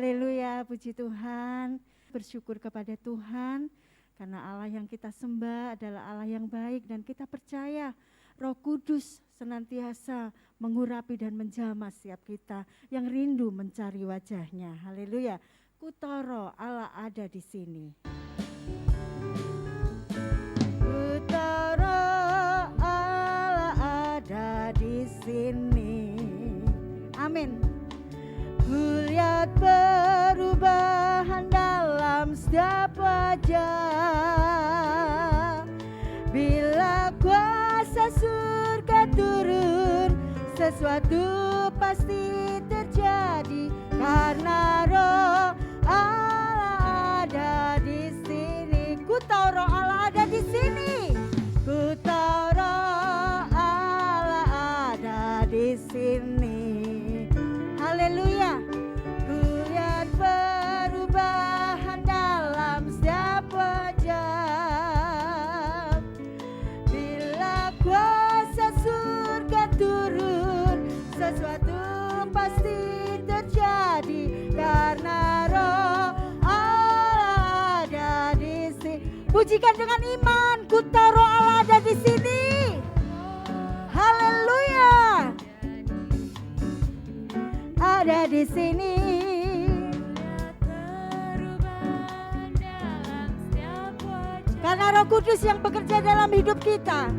Haleluya, puji Tuhan. Bersyukur kepada Tuhan karena Allah yang kita sembah adalah Allah yang baik dan kita percaya Roh Kudus senantiasa mengurapi dan menjamah setiap kita yang rindu mencari wajah-Nya. Haleluya. Kutoro Allah ada di sini. Kutoro Allah ada di sini. Amin. Kulihat perubahan dalam setiap wajah. Bila kuasa surga turun, sesuatu pasti terjadi karena Roh Allah ada di sini. Ku tahu Roh Allah ada di sini. Ku tahu Roh Allah ada di sini. Haleluya. Kulihat perubahan dalam setiap wajah. Bila kuasa surga turun, sesuatu pasti terjadi karena Roh Allah ada di sini. Pujikan dengan iman, ku tahu Roh Allah ada di sini. Haleluya. Ada di sini. Karena Roh Kudus yang bekerja dalam hidup kita,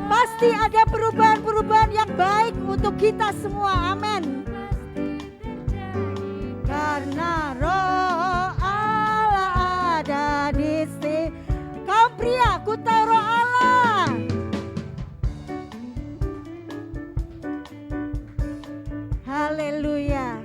pasti ada perubahan-perubahan yang baik untuk kita semua. Amin. Karena Roh Allah ada di sini. Kaum pria, ku tahu Roh Allah. Haleluya.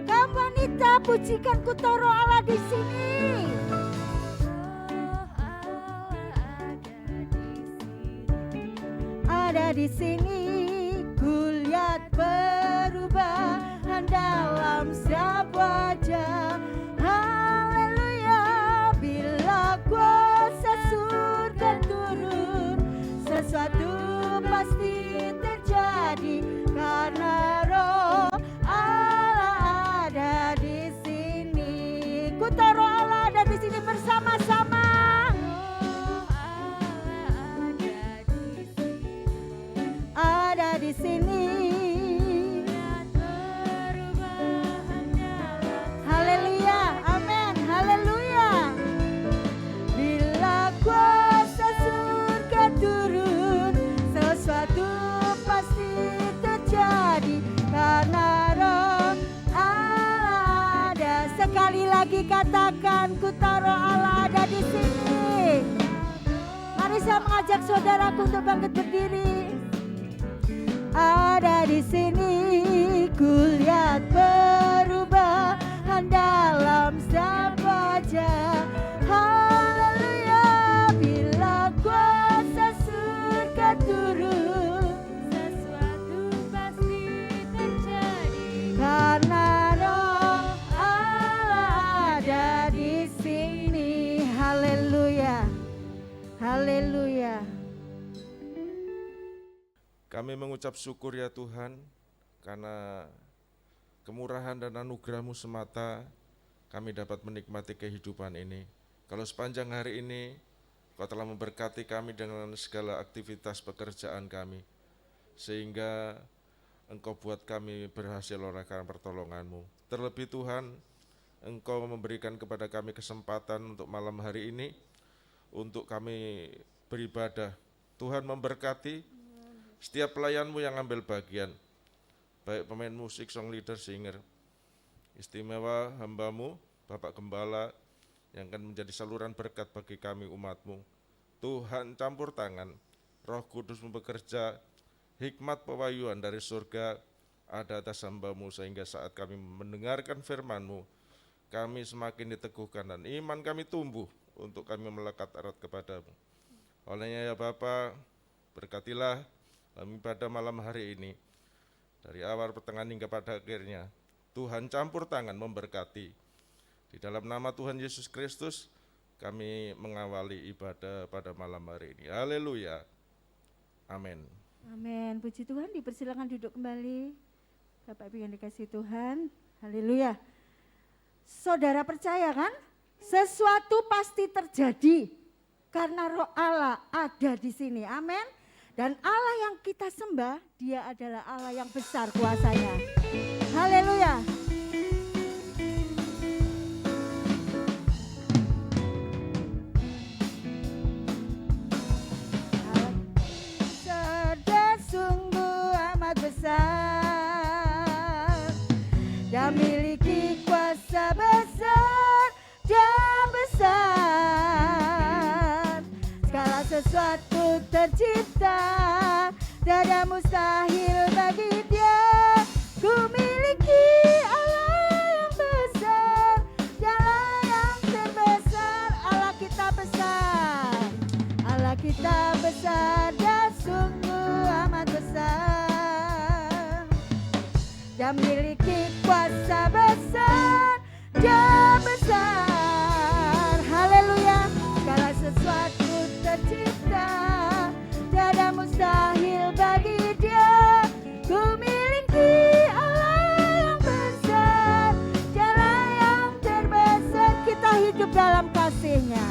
Kaum wanita, pujikan ku tahu Roh Allah di sini. Ada di sini, kulihat perubahan dalam setiap wajah. Haleluya. Bila kuasa surga turun, sesuatu pasti terjadi karena Roh Allah ada di sini. Ku tahu Roh Allah ada di sini bersama-sama. Ada di sini. Haleluya, amin, haleluya. Bila kuasa surga turun, sesuatu pasti terjadi karena Roh Allah ada. Sekali lagi katakan, ku tahu Roh Allah ada di sini. Mari saya mengajak saudaraku untuk bangkit berdiri. Ada di sini, kulihat perubahan dalam setiap wajah. Haleluya. Bila kuasa surga turun, sesuatu pasti terjadi karena Roh Allah ada di sini. Haleluya. Haleluya. Kami mengucap syukur ya Tuhan, karena kemurahan dan anugerah-Mu semata kami dapat menikmati kehidupan ini. Kalau sepanjang hari ini Kau telah memberkati kami dengan segala aktivitas pekerjaan kami, sehingga Engkau buat kami berhasil oleh karena pertolongan-Mu. Terlebih Tuhan, Engkau memberikan kepada kami kesempatan untuk malam hari ini, untuk kami beribadah. Tuhan memberkati setiap pelayan-Mu yang ambil bagian, baik pemain musik, song leader, singer. Istimewa hamba-Mu, Bapak Gembala, yang akan menjadi saluran berkat bagi kami umat-Mu. Tuhan campur tangan, Roh Kudus bekerja, hikmat pewahyuan dari surga ada atas hamba-Mu, sehingga saat kami mendengarkan firman-Mu, kami semakin diteguhkan dan iman kami tumbuh untuk kami melekat erat kepada-Mu. Olehnya ya Bapa, berkatilah Kami pada malam hari ini, dari awal pertengahan hingga pada akhirnya, Tuhan campur tangan memberkati. Di dalam nama Tuhan Yesus Kristus, kami mengawali ibadah pada malam hari ini. Haleluya. Amin. Amin. Puji Tuhan, dipersilakan duduk kembali. Bapak Ibu yang dikasihi Tuhan. Haleluya. Saudara percaya kan? Sesuatu pasti terjadi karena Roh Allah ada di sini. Amin. Dan Allah yang kita sembah, Dia adalah Allah yang besar kuasanya. Haleluya. Cerdas sungguh amat besar, Dia miliki kuasa besar dan besar. Segala sesuatu tercipta, tiada mustahil bagi Dia. Ku miliki Allah yang besar, Dialah yang terbesar. Allah kita besar, Allah kita besar dan sungguh amat besar. Dia miliki kuasa besar dan besar. Haleluya. Segala sesuatu tercipta, tiada mustahil bagi Dia. Ku miliki Allah yang besar, Dialah yang terbesar. Kita hidup dalam kasih-Nya.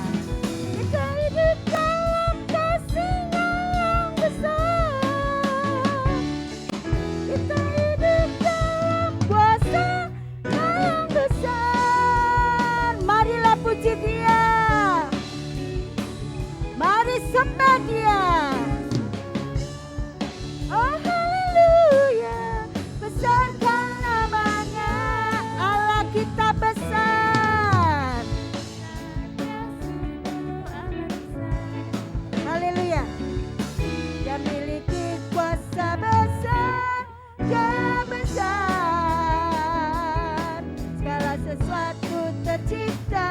Kita hidup dalam kasih-Nya yang besar. Kita hidup dalam kuasa-Nya yang besar. Marilah puji Dia, mari sembah Dia. Oh haleluya, besarkan namanya, Allah kita besar. Haleluya. Dia miliki kuasa besar, Dia besar. Segala sesuatu tercipta,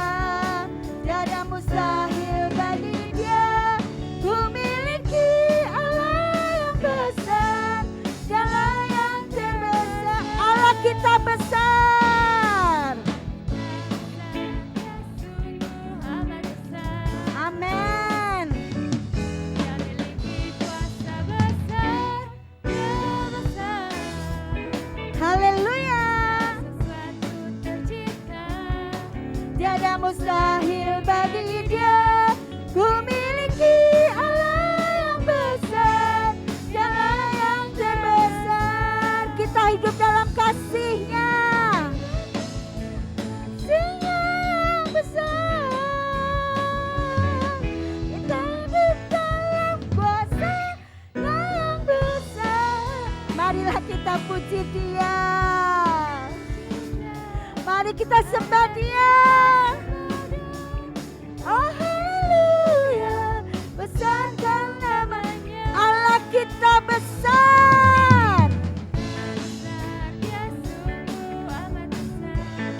tiada mustahil bagi Dia. Ku miliki Allah yang besar, Dialah yang terbesar. Allah kita besar. Amin. Dia miliki kuasa besar, Dia besar. Haleluya. Sesuatu tercipta, tiada mustahil bagi Dia. Ku miliki Allah yang besar, Dialah yang terbesar. Kita hidup dalam kasih-Nya, kasih-Nya yang besar. Kita hidup dalam kuasa-Nya yang besar. Marilah kita puji Dia, mari kita sembah Dia. Oh haleluya, besarkan namanya, Allah kita besar. Dia sungguh amat besar.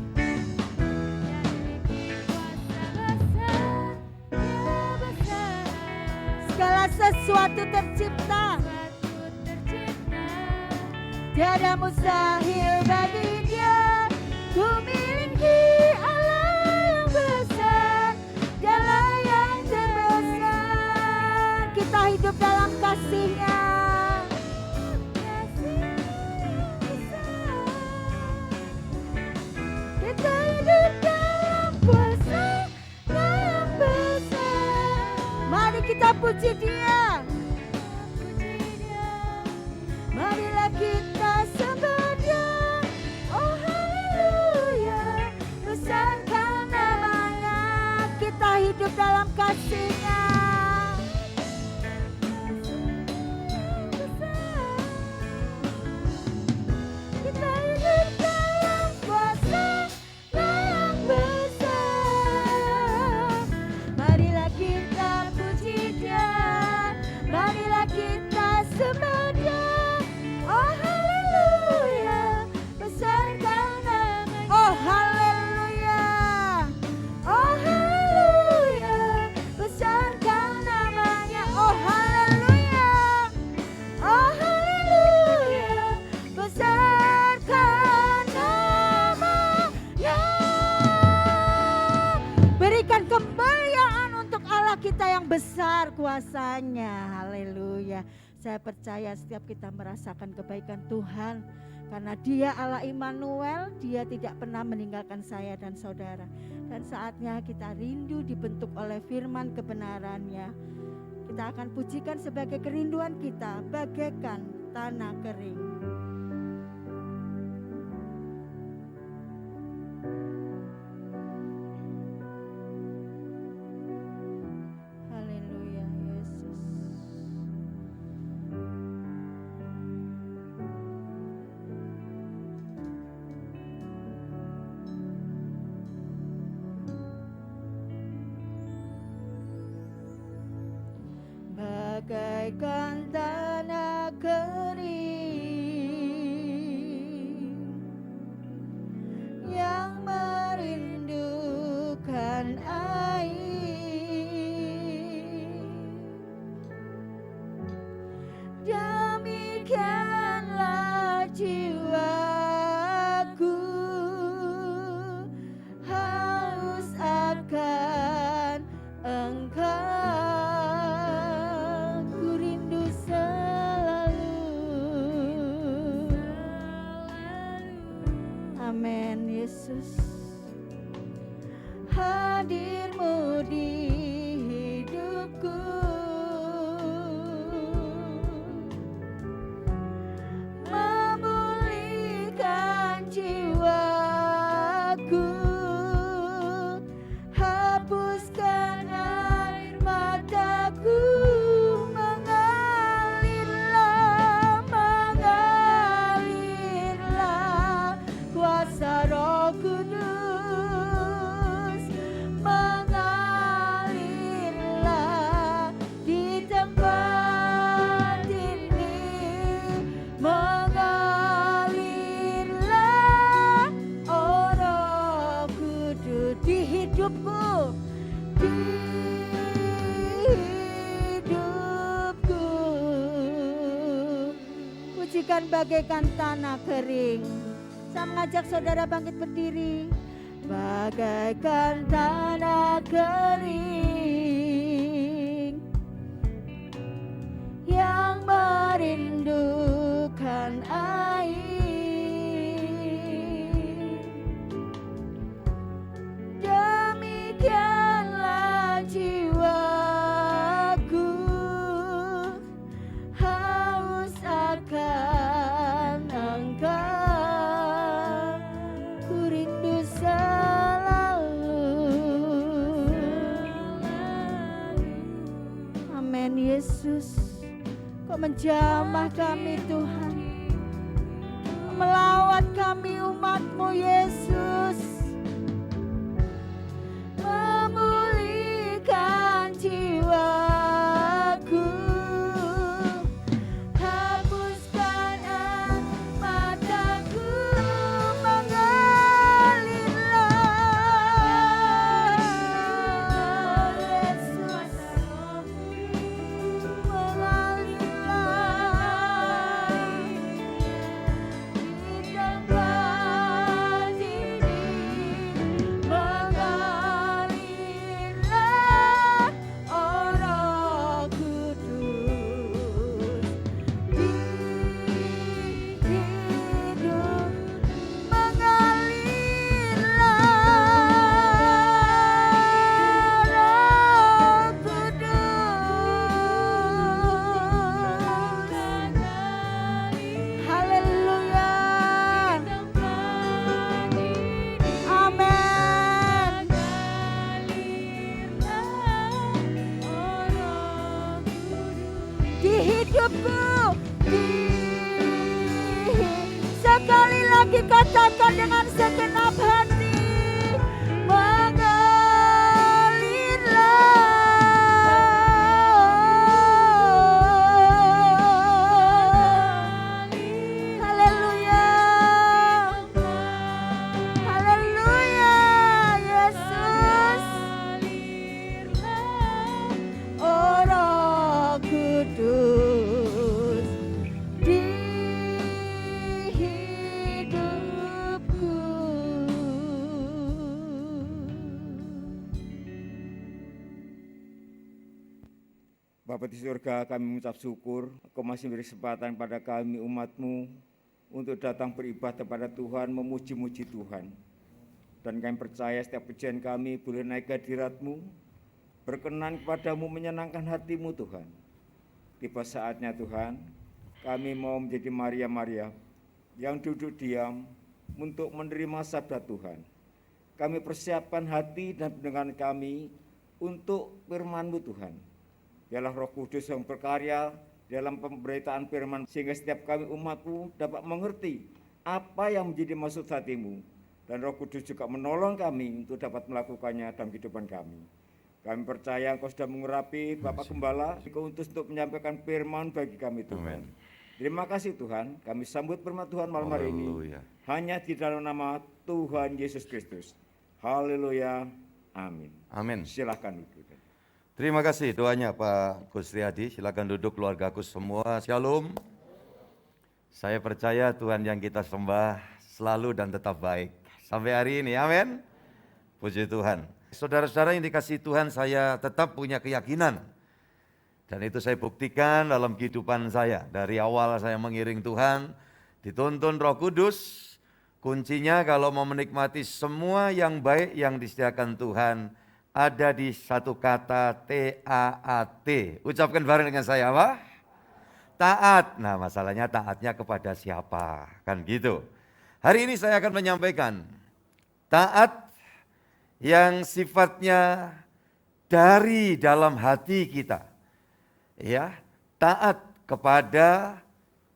Dia miliki kuasa besar, Dia besar. Segala sesuatu tercipta, tiada mustahil bagi Dia. Ku miliki Allah yang besar, Dialah yang terbesar. Kita hidup dalam kasih-Nya. Kita hidup dalam kuasa-Nya yang besar. Mari kita puji Dia. Marilah kita sembah Dia. Oh haleluya, besarkan namanya. Kita hidup dalam kasih-Nya. Kita hidup dalam kuasa-Nya yang besar. Marilah kita puji Dia, marilah kita sembah Dia. Oh haleluya, besarkan namanya. Oh haleluya, oh haleluya, besarkan besar kuasa-Nya. Haleluya. Saya percaya setiap kita merasakan kebaikan Tuhan, karena Dia Allah Immanuel, Dia tidak pernah meninggalkan saya dan saudara. Dan saatnya kita rindu dibentuk oleh firman kebenaran-Nya. Kita akan pujikan sebagai kerinduan kita, bagaikan tanah kering. Haleluya, Yesus. Bagaikan tanah kering yang merindukan air, demikianlah jiwaku haus akan Engkau. Amin, Yesus. Hadir-Mu di hidupku, memulihkan jiwaku, hapuskan air mataku, kuasa Roh Kudus mengalirlah di tempat ini, mengalirlah oh Roh Kudus di hidupku, di hidupku. Pujikan bagaikan tanah kering. Saya mengajak saudara bangkit berdiri. Bagaikan tanah kering yang merindukan air, demikianlah jiwaku haus akan Engkau. Amin, Yesus. Kau menjamah kami Tuhan, melawat kami umat-Mu Yesus, memulihkan jiwaku, hapuskan air mataku, mengalirlah Yesus, mengalirlah di Bapa di surga, kami mengucap syukur, Engkau masih memberi kesempatan pada kami umat-Mu untuk datang beribadah kepada Tuhan, memuji-muji Tuhan. Dan kami percaya setiap pujian kami boleh naik ke hadirat-Mu, berkenan kepadamu, menyenangkan hati-Mu Tuhan. Tiba saatnya Tuhan, kami mau menjadi Maria-Maria yang duduk diam untuk menerima sabda Tuhan. Kami persiapkan hati dan pendengaran kami untuk firman-Mu Tuhan. Biarlah Roh Kudus yang berkarya dalam pemberitaan firman, sehingga setiap kami umat-Mu dapat mengerti apa yang menjadi maksud hati-Mu. Dan Roh Kudus juga menolong kami untuk dapat melakukannya dalam kehidupan kami. Kami percaya Engkau sudah mengurapi Bapak Gembala, Engkau untuk menyampaikan firman bagi kami Tuhan. Amin. Terima kasih Tuhan, kami sambut firman Tuhan malam hari ini. Haleluya. Hanya di dalam nama Tuhan Yesus Kristus. Haleluya, amin. Amin. Silahkan duduk. Terima kasih doanya Pak Gus Riyadi. Silakan duduk keluargaku semua. Shalom. Saya percaya Tuhan yang kita sembah selalu dan tetap baik sampai hari ini. Amin. Puji Tuhan. Saudara-saudara yang dikasihi Tuhan, saya tetap punya keyakinan. Dan itu saya buktikan dalam kehidupan saya. Dari awal saya mengiring Tuhan, dituntun Roh Kudus. Kuncinya kalau mau menikmati semua yang baik yang disediakan Tuhan, ada di satu kata T-A-A-T. Ucapkan bareng dengan saya apa? Taat. Nah, masalahnya taatnya kepada siapa? Kan gitu. Hari ini saya akan menyampaikan taat yang sifatnya dari dalam hati kita. Ya, taat kepada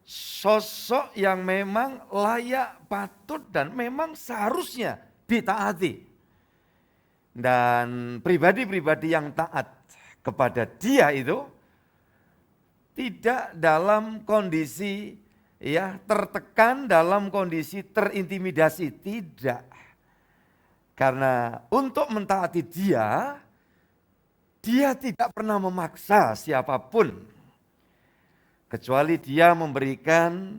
sosok yang memang layak, patut dan memang seharusnya ditaati. Dan pribadi-pribadi yang taat kepada dia itu tidak dalam kondisi tertekan, dalam kondisi terintimidasi, tidak. Karena untuk mentaati dia tidak pernah memaksa siapapun. Kecuali dia memberikan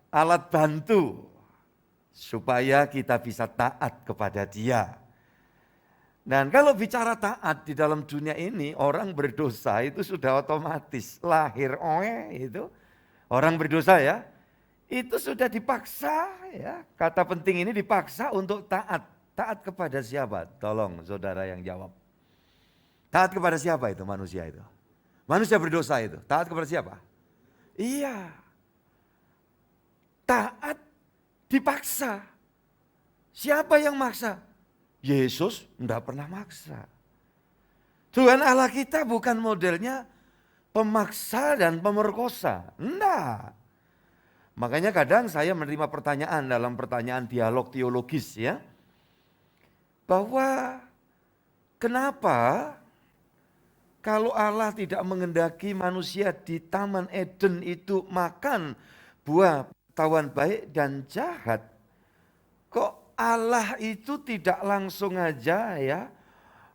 alat bantu supaya kita bisa taat kepada dia. Dan kalau bicara taat di dalam dunia ini, orang berdosa itu sudah otomatis lahir itu. Orang berdosa ya, itu sudah dipaksa ya. Kata penting ini dipaksa untuk taat. Taat kepada siapa? Tolong saudara yang jawab. Taat kepada siapa itu manusia itu? Manusia berdosa itu. Taat kepada siapa? Iya. Taat dipaksa. Siapa yang maksa? Yesus tidak pernah maksa. Tuhan Allah kita bukan modelnya pemaksa dan pemerkosa. Enggak. Makanya kadang saya menerima pertanyaan dalam pertanyaan dialog teologis ya. Bahwa kenapa kalau Allah tidak mengendaki manusia di Taman Eden itu makan buah pengetahuan baik dan jahat. Kok Allah itu tidak langsung aja ya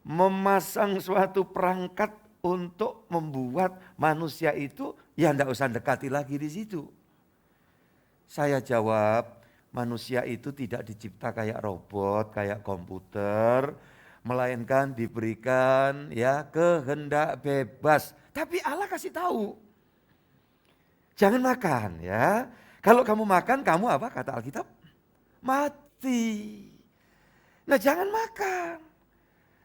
memasang suatu perangkat untuk membuat manusia itu ya enggak usah dekati lagi di situ. Saya jawab, manusia itu tidak dicipta kayak robot, kayak komputer, melainkan diberikan ya kehendak bebas. Tapi Allah kasih tahu, jangan makan ya. Kalau kamu makan, kamu apa kata Alkitab? Mati. Nah jangan makan.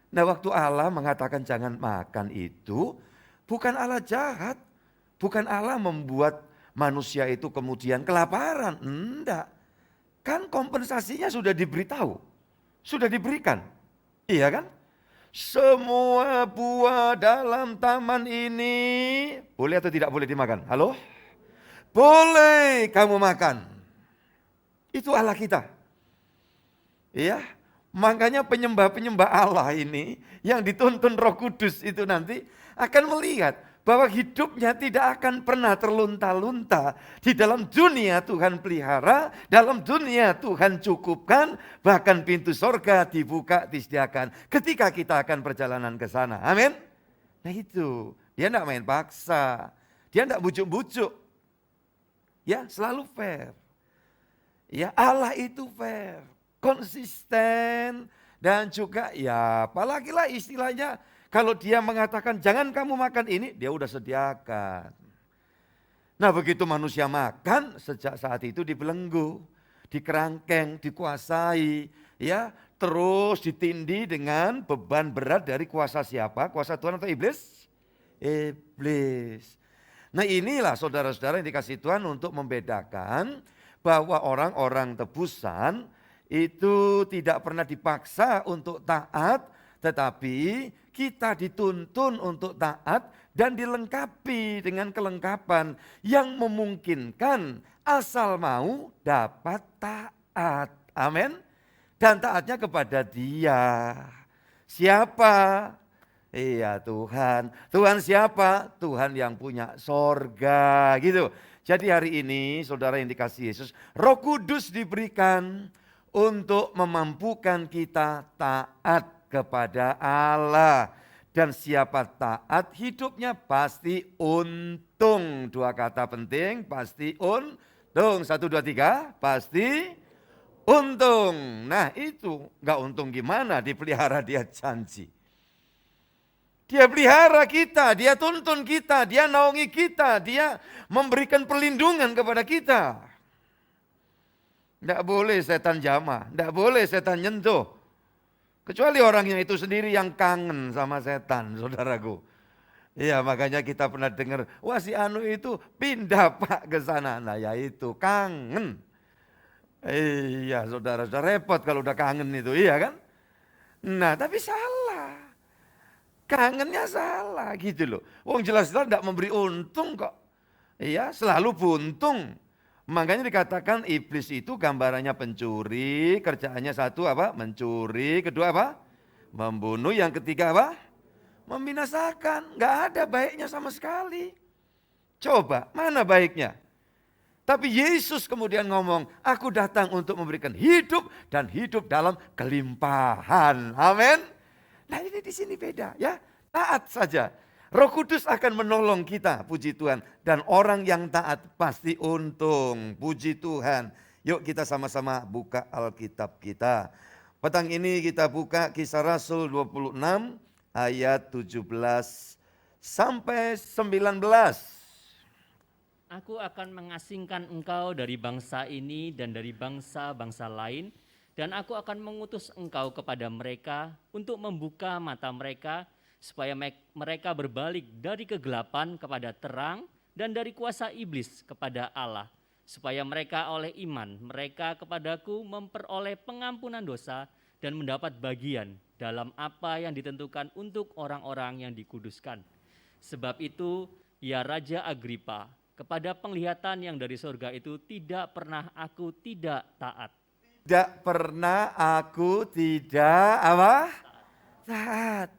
Nah waktu Allah mengatakan jangan makan itu, bukan Allah jahat. Bukan Allah membuat manusia itu kemudian kelaparan. Enggak. Kan kompensasinya sudah diberitahu. Sudah diberikan. Iya kan? Semua buah dalam taman ini boleh atau tidak boleh dimakan? Halo? Boleh kamu makan. Itu Allah kita. Iya, makanya penyembah-penyembah Allah ini yang dituntun Roh Kudus itu nanti akan melihat bahwa hidupnya tidak akan pernah terlunta-lunta. Di dalam dunia Tuhan pelihara, dalam dunia Tuhan cukupkan, bahkan pintu sorga dibuka, disediakan ketika kita akan perjalanan ke sana. Amin. Nah itu, dia tidak main paksa, dia tidak bujuk-bujuk. Ya, selalu fair. Ya, Allah itu fair, konsisten, dan juga ya apalagi lah istilahnya Kalau dia mengatakan jangan kamu makan ini, dia udah sediakan. Nah begitu manusia makan, sejak saat itu dibelenggu, dikerangkeng, dikuasai, ya terus ditindih dengan beban berat dari kuasa siapa? Kuasa Tuhan atau iblis? Iblis. Nah inilah saudara-saudara yang dikasih Tuhan untuk membedakan bahwa orang-orang tebusan itu tidak pernah dipaksa untuk taat, tetapi kita dituntun untuk taat dan dilengkapi dengan kelengkapan yang memungkinkan asal mau dapat taat. Amin. Dan taatnya kepada Dia. Siapa? Iya Tuhan. Tuhan siapa? Tuhan yang punya sorga gitu. Jadi hari ini saudara yang dikasihi Yesus, Roh Kudus diberikan untuk memampukan kita taat kepada Allah. Dan siapa taat hidupnya pasti untung. Dua kata penting, pasti untung. 1, 2, 3, pasti untung. Nah itu gak untung gimana, dipelihara Dia janji. Dia pelihara kita, Dia tuntun kita, Dia naungi kita, Dia memberikan perlindungan kepada kita. Tidak boleh setan jamah, tidak boleh setan nyentuh. Kecuali orangnya itu sendiri yang kangen sama setan, saudaraku. Iya, makanya kita pernah dengar, wah si Anu itu pindah Pak ke sana. Nah ya itu, kangen. Iya saudara-saudara, repot kalau udah kangen itu, iya kan? Nah tapi salah. Kangennya salah gitu loh. Wong jelas-jelas tidak memberi untung kok. Iya, selalu buntung. Makanya dikatakan iblis itu gambarannya pencuri, kerjaannya satu apa? Mencuri, kedua apa? Membunuh, yang ketiga apa? Membinasakan. Nggak ada baiknya sama sekali. Coba, mana baiknya? Tapi Yesus kemudian ngomong, aku datang untuk memberikan hidup dan hidup dalam kelimpahan. Amin. Nah ini di sini beda ya, taat saja. Roh Kudus akan menolong kita, puji Tuhan. Dan orang yang taat pasti untung, puji Tuhan. Yuk kita sama-sama buka Alkitab kita. Petang ini kita buka Kisah Rasul 26 ayat 17 sampai 19. Aku akan mengasingkan engkau dari bangsa ini dan dari bangsa-bangsa lain, dan aku akan mengutus engkau kepada mereka untuk membuka mata mereka, supaya mereka berbalik dari kegelapan kepada terang dan dari kuasa iblis kepada Allah, supaya mereka oleh iman mereka kepadaku memperoleh pengampunan dosa dan mendapat bagian dalam apa yang ditentukan untuk orang-orang yang dikuduskan. Sebab itu, ya Raja Agripa, kepada penglihatan yang dari surga itu tidak pernah aku tidak taat. Tidak pernah aku tidak apa? Taat.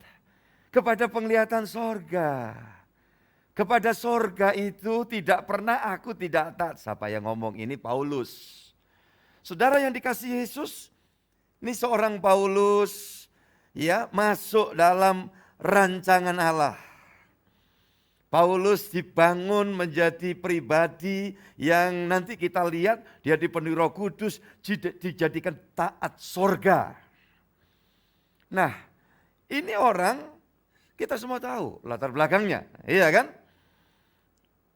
Kepada penglihatan sorga. Kepada sorga itu tidak pernah aku tidak taat. Siapa yang ngomong ini? Paulus. Saudara yang dikasihi Yesus, ini seorang Paulus ya masuk dalam rancangan Allah. Paulus dibangun menjadi pribadi yang nanti kita lihat dia dipenuhi Roh Kudus, dijadikan taat sorga. Nah, ini orang kita semua tahu latar belakangnya, iya kan?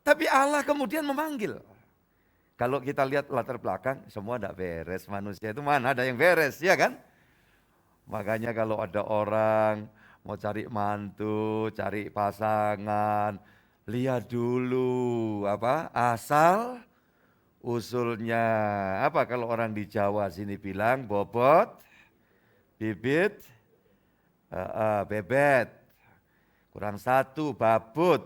Tapi Allah kemudian memanggil. Kalau kita lihat latar belakang, semua tidak beres. Manusia itu mana ada yang beres, ya kan? Makanya kalau ada orang mau cari mantu, cari pasangan, lihat dulu apa asal usulnya. Apa kalau orang di Jawa sini bilang bobot, bibit, bebet. Kurang satu, babut.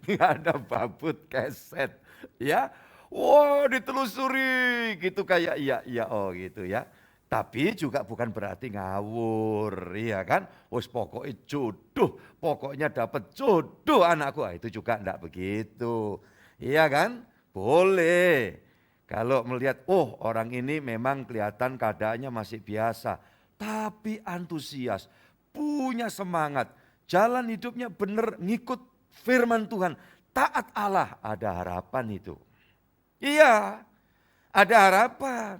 Nggak ada babut, keset. Ya, wah ditelusuri gitu kayak iya oh gitu ya. Tapi juga bukan berarti ngawur, iya kan? Wes pokoknya jodoh, pokoknya dapat jodoh anakku. Itu juga enggak begitu. Iya kan? Boleh. Kalau melihat, oh orang ini memang kelihatan keadaannya masih biasa. Tapi antusias, punya semangat. Jalan hidupnya benar, ngikut firman Tuhan. Taat Allah, ada harapan itu. Iya, ada harapan.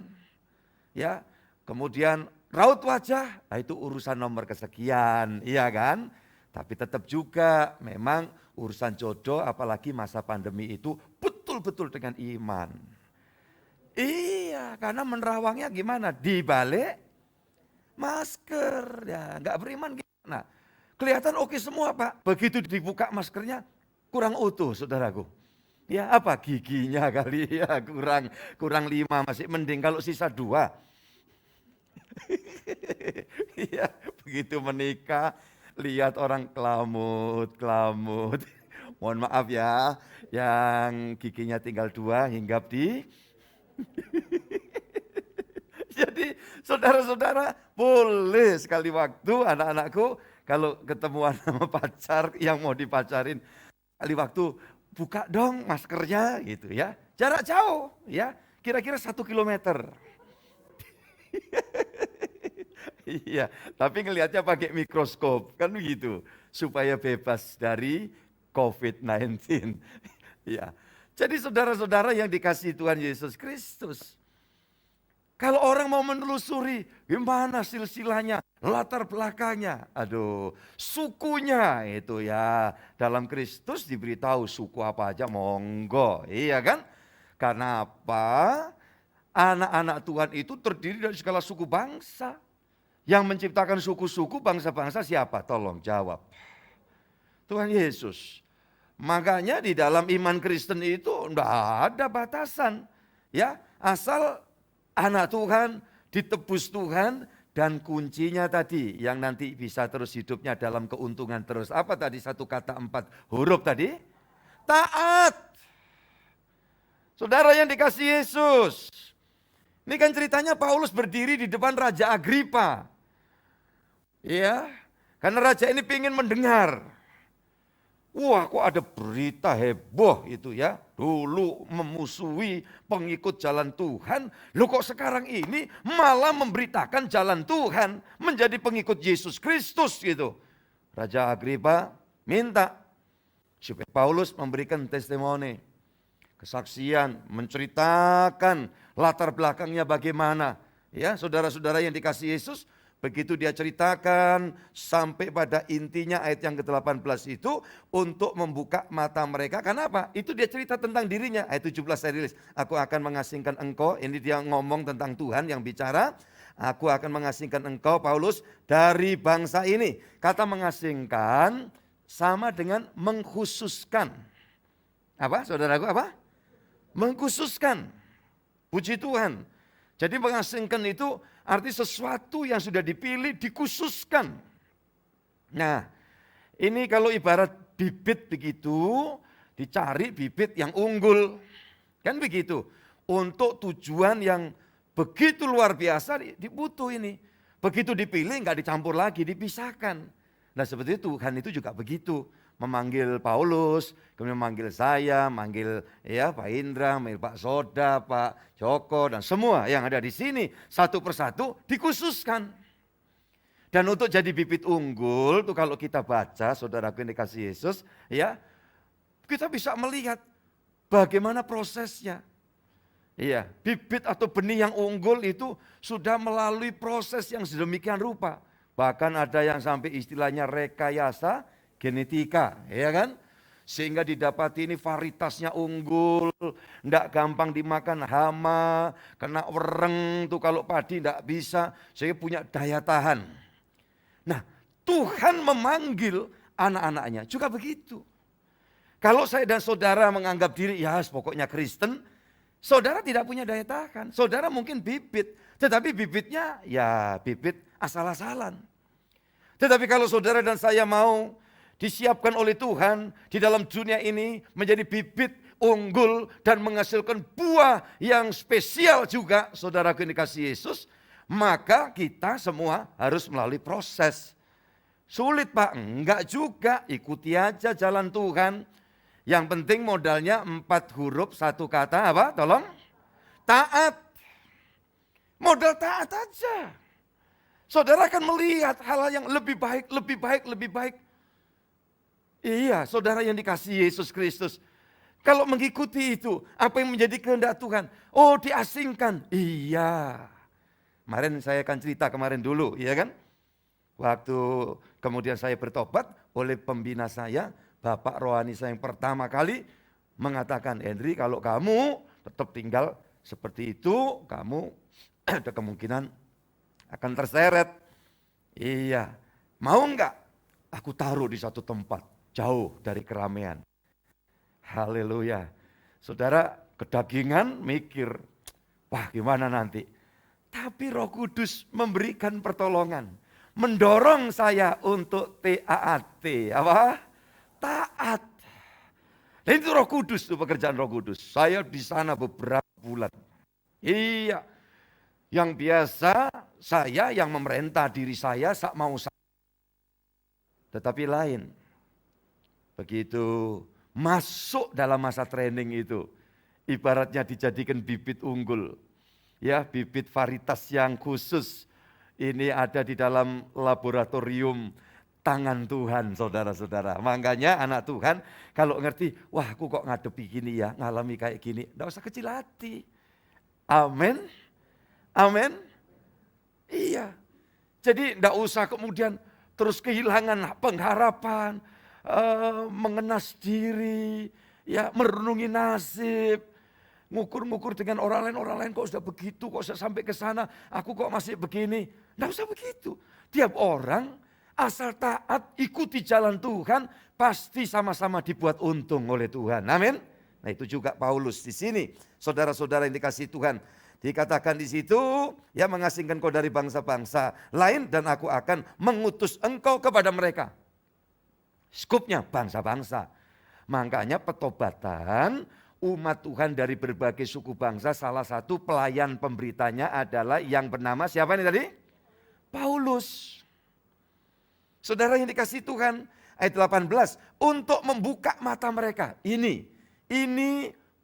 Ya. Kemudian raut wajah, itu urusan nomor kesekian, iya kan? Tapi tetap juga memang urusan jodoh apalagi masa pandemi itu betul-betul dengan iman. Iya, karena menerawangnya gimana? Di balik masker, ya nggak beriman gimana? Kelihatan oke semua Pak, begitu dibuka maskernya kurang utuh saudaraku. Ya apa giginya kali ya kurang 5 masih mending kalau sisa 2. Iya, begitu menikah lihat orang kelamut. Mohon maaf ya, yang giginya tinggal 2 hinggap di. Jadi saudara-saudara boleh sekali waktu anak-anakku kalau ketemuan sama pacar yang mau dipacarin, kali waktu buka dong maskernya gitu ya. Jarak jauh ya, kira-kira 1 kilometer. Iya, tapi ngelihatnya pakai mikroskop, kan begitu. Supaya bebas dari COVID-19. Ya. Jadi saudara-saudara yang dikasihi Tuhan Yesus Kristus. Kalau orang mau menelusuri, gimana silsilahnya, latar belakangnya, aduh, sukunya itu ya. Dalam Kristus diberitahu suku apa aja, monggo, iya kan? Karena apa? Anak-anak Tuhan itu terdiri dari segala suku bangsa. Yang menciptakan suku-suku bangsa-bangsa siapa? Tolong jawab. Tuhan Yesus. Makanya di dalam iman Kristen itu enggak ada batasan. Ya, asal anak Tuhan, ditebus Tuhan, dan kuncinya tadi yang nanti bisa terus hidupnya dalam keuntungan terus. Apa tadi 1 kata 4 huruf tadi? Taat. Saudara yang dikasihi Yesus. Ini kan ceritanya Paulus berdiri di depan Raja Agripa. Ya, karena raja ini ingin mendengar. Wah, kok ada berita heboh itu ya. Dulu memusuhi pengikut jalan Tuhan. Loh kok sekarang ini malah memberitakan jalan Tuhan. Menjadi pengikut Yesus Kristus gitu. Raja Agripa minta supaya Paulus memberikan testimoni. Kesaksian, menceritakan latar belakangnya bagaimana. Ya, saudara-saudara yang dikasihi Yesus. Begitu dia ceritakan sampai pada intinya ayat yang ke-18 itu untuk membuka mata mereka. Kenapa? Itu dia cerita tentang dirinya. Ayat 17 saya rilis. Aku akan mengasingkan engkau. Ini dia ngomong tentang Tuhan yang bicara. Aku akan mengasingkan engkau Paulus dari bangsa ini. Kata mengasingkan sama dengan mengkhususkan. Apa saudaraku apa? Mengkhususkan. Puji Tuhan. Jadi mengasingkan itu arti sesuatu yang sudah dipilih, dikhususkan. Nah, ini kalau ibarat bibit begitu, dicari bibit yang unggul. Kan begitu. Untuk tujuan yang begitu luar biasa dibutuh ini. Begitu dipilih nggak dicampur lagi, dipisahkan. Nah seperti itu, Tuhan itu juga begitu. Memanggil Paulus, kemudian memanggil saya, manggil ya Pak Indra, manggil Pak Soda, Pak Joko dan semua yang ada di sini satu persatu dikhususkan. Dan untuk jadi bibit unggul tuh kalau kita baca saudaraku yang dikasihi Yesus, ya kita bisa melihat bagaimana prosesnya. Iya, bibit atau benih yang unggul itu sudah melalui proses yang sedemikian rupa. Bahkan ada yang sampai istilahnya rekayasa genetika, ya kan? Sehingga didapati ini varietasnya unggul, enggak gampang dimakan hama, kena wereng tuh kalau padi enggak bisa, sehingga punya daya tahan. Nah, Tuhan memanggil anak-anaknya juga begitu. Kalau saya dan saudara menganggap diri, ya pokoknya Kristen, saudara tidak punya daya tahan. Saudara mungkin bibit, tetapi bibitnya ya bibit asal-asalan. Tetapi kalau saudara dan saya mau disiapkan oleh Tuhan di dalam dunia ini menjadi bibit unggul dan menghasilkan buah yang spesial juga, saudaraku yang dikasihi Yesus, maka kita semua harus melalui proses. Sulit Pak? Enggak juga, ikuti aja jalan Tuhan. Yang penting modalnya 4 huruf 1 kata apa? Tolong. Taat. Modal taat aja. Saudara akan melihat hal yang lebih baik, lebih baik, lebih baik. Iya, saudara yang dikasihi Yesus Kristus. Kalau mengikuti itu, apa yang menjadi kehendak Tuhan? Oh, diasingkan. Iya. Kemarin saya akan cerita kemarin dulu, ya kan? Waktu kemudian saya bertobat oleh pembina saya, Bapak rohani saya yang pertama kali mengatakan, Henry kalau kamu tetap tinggal seperti itu, kamu ada kemungkinan akan terseret. Iya, mau enggak? Aku taruh di satu tempat, jauh dari keramaian. Haleluya. Saudara, kedagingan mikir, wah gimana nanti? Tapi Roh Kudus memberikan pertolongan, mendorong saya untuk TAAT, apa? Taat. Dan itu Roh Kudus, itu pekerjaan Roh Kudus. Saya di sana beberapa bulan. Iya, yang biasa saya yang memerintah diri saya sak mau saya. Tetapi lain, begitu masuk dalam masa training itu, ibaratnya dijadikan bibit unggul. Ya, bibit varietas yang khusus ini ada di dalam laboratorium tangan Tuhan, saudara-saudara. Makanya anak Tuhan kalau ngerti, wah aku kok ngadepi gini ya, ngalami kayak gini, enggak usah kecil hati. Amin. Amin. Iya. Jadi enggak usah kemudian terus kehilangan pengharapan, mengenas diri, ya merenungi nasib. Ngukur-ngukur dengan orang lain kok sudah begitu, kok sudah sampai ke sana, aku kok masih begini. Nggak usah begitu. Tiap orang asal taat, ikuti jalan Tuhan, pasti sama-sama dibuat untung oleh Tuhan. Amin. Nah itu juga Paulus di sini, saudara-saudara yang dikasihi Tuhan. Dikatakan di situ, ya mengasingkan kau dari bangsa-bangsa lain dan aku akan mengutus engkau kepada mereka. Skupnya bangsa-bangsa. Makanya petobatan umat Tuhan dari berbagai suku bangsa, salah satu pelayan pemberitanya adalah yang bernama siapa ini tadi? Paulus. Saudara yang dikasihi Tuhan, ayat 18, untuk membuka mata mereka. Ini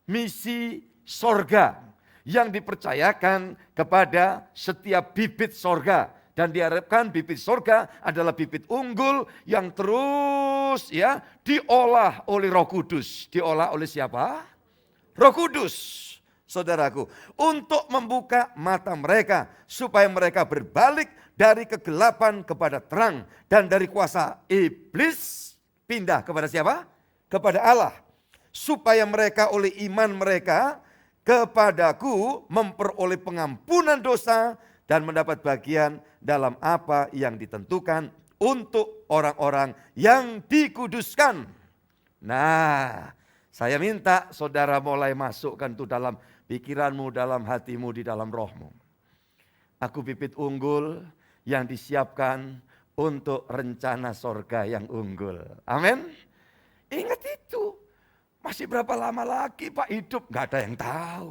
misi sorga yang dipercayakan kepada setiap bibit sorga. Dan diharapkan bibit sorga adalah bibit unggul yang terus ya diolah oleh Roh Kudus. Diolah oleh siapa? Roh Kudus, saudaraku, untuk membuka mata mereka supaya mereka berbalik dari kegelapan kepada terang dan dari kuasa iblis pindah kepada siapa? Kepada Allah. Supaya mereka oleh iman mereka kepadaku memperoleh pengampunan dosa dan mendapat bagian dalam apa yang ditentukan untuk orang-orang yang dikuduskan. Nah, saya minta saudara mulai masukkan itu dalam pikiranmu, dalam hatimu, di dalam rohmu. Aku bibit unggul yang disiapkan untuk rencana sorga yang unggul. Amin. Ingat itu. Masih berapa lama lagi Pak hidup? Gak ada yang tahu.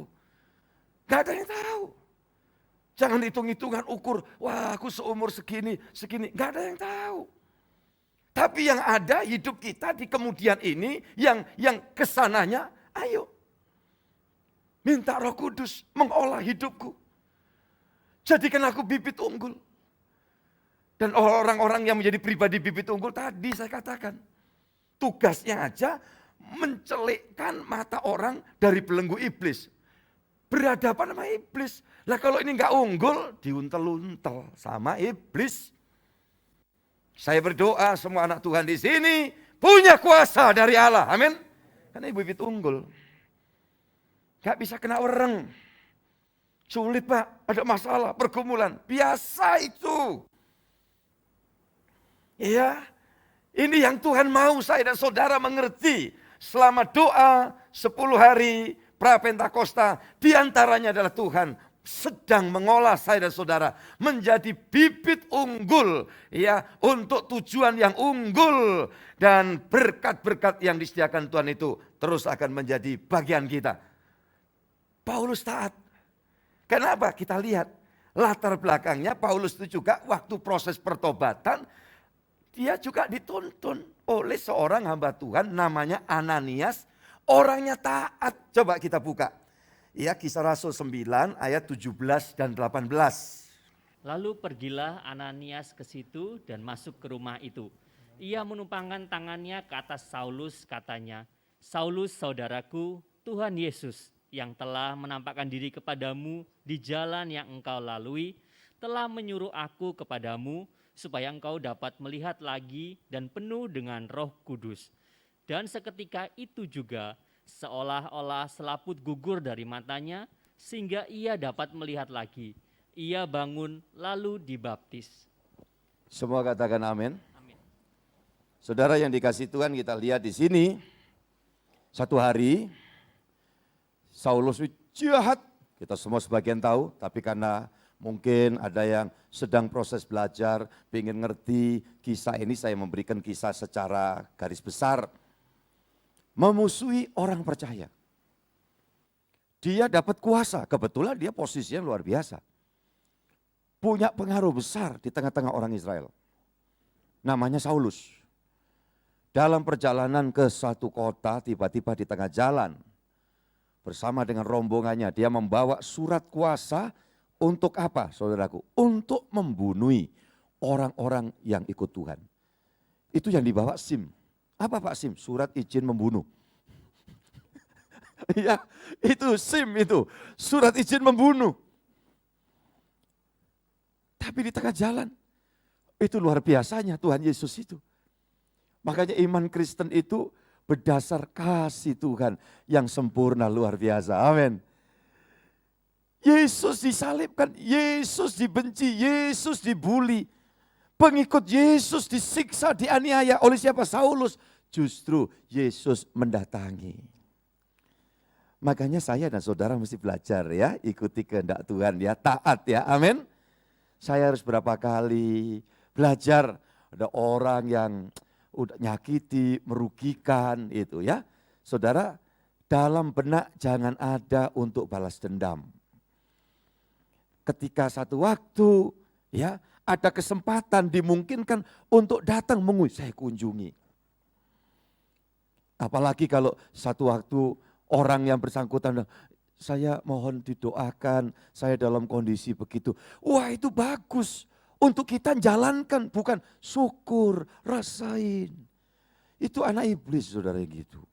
Gak ada yang tahu. Jangan hitung-hitungan ukur, wah aku seumur segini. Gak ada yang tahu. Tapi yang ada hidup kita di kemudian ini, yang kesananya, ayo. Minta Roh Kudus mengolah hidupku. Jadikan aku bibit unggul. Dan orang-orang yang menjadi pribadi bibit unggul tadi saya katakan. Tugasnya aja mencelikkan mata orang dari belenggu iblis. Berhadapan sama iblis. Lah kalau ini enggak unggul, diuntel-untel sama iblis. Saya berdoa semua anak Tuhan di sini punya kuasa dari Allah. Amin. Karena ibu bibit unggul. Gak bisa kena orang. Sulit Pak, ada masalah, pergumulan. Biasa itu. Iya. Ini yang Tuhan mau saya dan saudara mengerti. Selama doa 10 hari pra-Pentakosta, diantaranya adalah Tuhan sedang mengolah saya dan saudara menjadi bibit unggul ya untuk tujuan yang unggul, dan berkat-berkat yang disediakan Tuhan itu terus akan menjadi bagian kita. Paulus taat. Kenapa? Kita lihat latar belakangnya Paulus itu juga waktu proses pertobatan dia juga dituntun oleh seorang hamba Tuhan namanya Ananias, orangnya taat. Coba kita buka. Ya, Kisah Rasul 9 ayat 17 dan 18. Lalu pergilah Ananias ke situ dan masuk ke rumah itu. Ia menumpangkan tangannya ke atas Saulus, katanya, Saulus saudaraku, Tuhan Yesus yang telah menampakkan diri kepadamu di jalan yang engkau lalui, telah menyuruh aku kepadamu supaya engkau dapat melihat lagi dan penuh dengan Roh Kudus. Dan seketika itu juga seolah-olah selaput gugur dari matanya sehingga ia dapat melihat lagi. Ia bangun lalu dibaptis. Semua katakan amin. Amin. Saudara yang dikasih Tuhan, kita lihat di sini. Satu hari Saulus jahat, kita semua sebagian tahu, tapi karena mungkin ada yang sedang proses belajar, ingin ngerti kisah ini, saya memberikan kisah secara garis besar. Memusuhi orang percaya. Dia dapat kuasa, kebetulan dia posisinya luar biasa. Punya pengaruh besar di tengah-tengah orang Israel. Namanya Saulus. Dalam perjalanan ke satu kota, tiba-tiba di tengah jalan, bersama dengan rombongannya, dia membawa surat kuasa untuk apa, saudaraku? Untuk membunuh orang-orang yang ikut Tuhan. Itu yang dibawa SIM. Apa Pak SIM? Surat izin membunuh. Ya, itu SIM itu, surat izin membunuh. Tapi di tengah jalan, itu luar biasanya Tuhan Yesus itu. Makanya iman Kristen itu berdasar kasih Tuhan yang sempurna luar biasa. Amin. Yesus disalibkan, Yesus dibenci, Yesus dibully. Pengikut Yesus disiksa, dianiaya oleh siapa? Saulus. Justru Yesus mendatangi. Makanya saya dan saudara mesti belajar ya, ikuti kehendak Tuhan ya, taat ya, amin. Saya harus berapa kali belajar, ada orang yang udah nyakiti, merugikan itu ya. Saudara, dalam benak jangan ada untuk balas dendam. Ketika satu waktu ya ada kesempatan dimungkinkan untuk datang saya kunjungi. Apalagi kalau satu waktu orang yang bersangkutan, saya mohon didoakan, saya dalam kondisi begitu. Wah itu bagus. Untuk kita jalankan, bukan syukur, rasain. Itu anak iblis saudara gitu.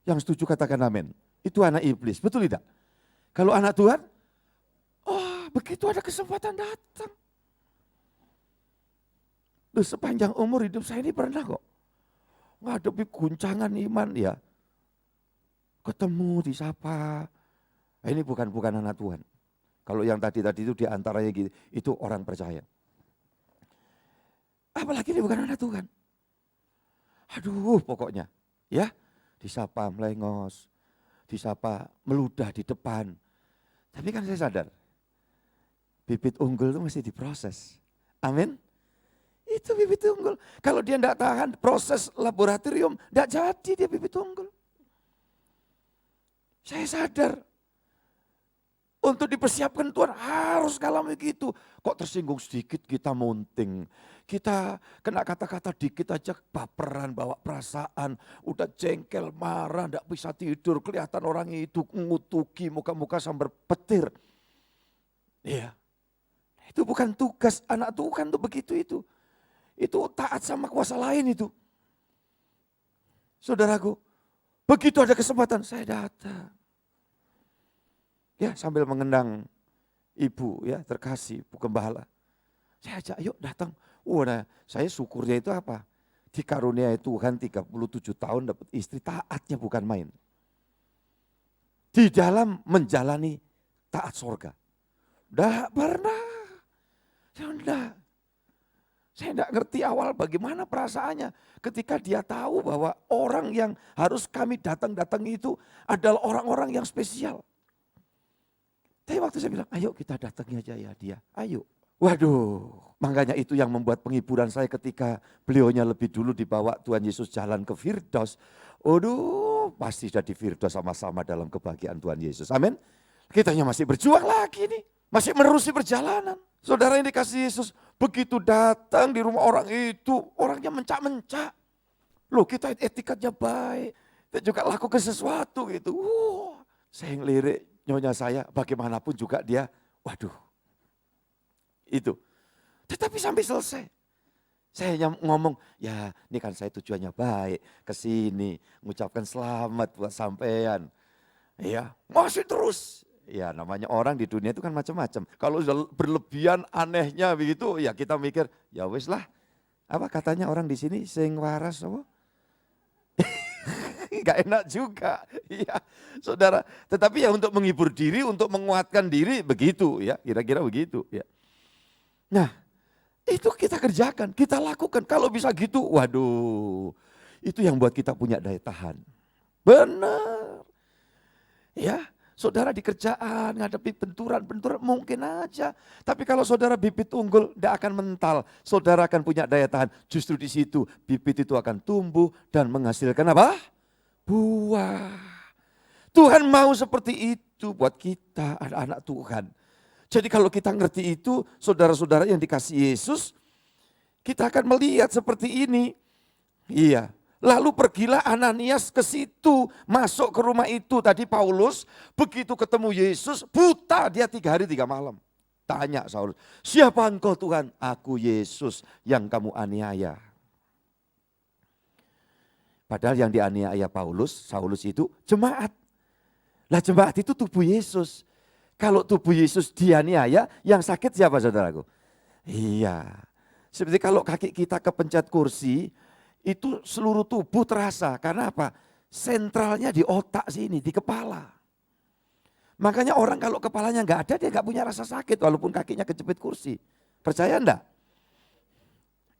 Yang setuju katakan amin. Itu anak iblis, betul tidak? Kalau anak Tuhan, begitu ada kesempatan datang. Loh, sepanjang umur hidup saya ini pernah kok ngadepi guncangan iman ya. Ketemu, disapa. Ini bukan anak Tuhan. Kalau yang tadi itu diantaranya gitu, itu orang percaya. Apalagi ini bukan anak Tuhan. Aduh pokoknya ya, disapa melengos, disapa meludah di depan. Tapi kan saya sadar, bibit unggul itu masih diproses. Amin. Itu bibit unggul. Kalau dia tidak tahan proses laboratorium, tidak jadi dia bibit unggul. Saya sadar, untuk dipersiapkan Tuhan harus ngalami gitu. Kok tersinggung sedikit kita munting. Kita kena kata-kata dikit aja baperan, bawa perasaan. Udah jengkel, marah, tidak bisa tidur. Kelihatan orang itu ngutuki muka-muka sambar petir. Iya. Itu bukan tugas anak Tuhan tuh begitu itu. Itu taat sama kuasa lain itu. Saudaraku, begitu ada kesempatan saya datang. Ya sambil mengendang ibu ya terkasih, Bu Gembala. Saya ajak yuk datang. Nah, saya syukurnya itu apa? Dikaruniai Tuhan 37 tahun dapat istri, taatnya bukan main. Di dalam menjalani taat sorga. Tidak pernah. Saya tidak ngerti awal bagaimana perasaannya. Ketika dia tahu bahwa orang yang harus kami datang-datangi itu adalah orang-orang yang spesial. Tapi waktu saya bilang, ayo kita datangi aja ya dia, ayo. Waduh, makanya itu yang membuat penghiburan saya ketika beliaunya lebih dulu dibawa Tuhan Yesus jalan ke Firdaus. Waduh, pasti sudah di Firdaus sama-sama dalam kebahagiaan Tuhan Yesus. Amin. Kitanya masih berjuang lagi nih, masih menerusi perjalanan. Saudara yang dikasih Yesus, begitu datang di rumah orang itu, orangnya mencak-mencak. Loh kita etikanya baik, kita juga lakukan sesuatu gitu. Saya ngelirik nyonya saya, bagaimanapun juga dia, waduh. Itu. Tetapi sampai selesai. Saya hanya ngomong, ya ini kan saya tujuannya baik, ke sini, mengucapkan selamat buat sampean. Ya, masih terus. Ya namanya orang di dunia itu kan macam-macam. Kalau sudah berlebihan anehnya begitu, ya kita mikir, ya wis lah. Apa katanya orang di sini sing waras apa? Enggak enak juga. Iya, Saudara. Tetapi ya untuk menghibur diri, untuk menguatkan diri begitu ya, kira-kira begitu ya. Nah, itu kita kerjakan, kita lakukan. Kalau bisa gitu, waduh. Itu yang buat kita punya daya tahan. Benar. Ya, saudara di kerjaan ngadepi benturan-benturan mungkin aja. Tapi kalau saudara bibit unggul tidak akan mental. Saudara akan punya daya tahan. Justru di situ bibit itu akan tumbuh dan menghasilkan apa? Buah. Tuhan mau seperti itu buat kita, anak-anak Tuhan. Jadi kalau kita ngerti itu, saudara-saudara yang dikasih Yesus, kita akan melihat seperti ini. Iya. Lalu pergilah Ananias ke situ, masuk ke rumah itu. Tadi Paulus begitu ketemu Yesus, buta dia 3 hari 3 malam. Tanya Saulus, siapa engkau Tuhan? Aku Yesus yang kamu aniaya. Padahal yang dianiaya Saulus itu jemaat. Lah jemaat itu tubuh Yesus. Kalau tubuh Yesus dianiaya, yang sakit siapa saudaraku? Iya. Seperti kalau kaki kita kepencet kursi, itu seluruh tubuh terasa. Karena apa? Sentralnya di otak sini, di kepala. Makanya orang kalau kepalanya nggak ada, dia nggak punya rasa sakit walaupun kakinya kejepit kursi. Percaya enggak?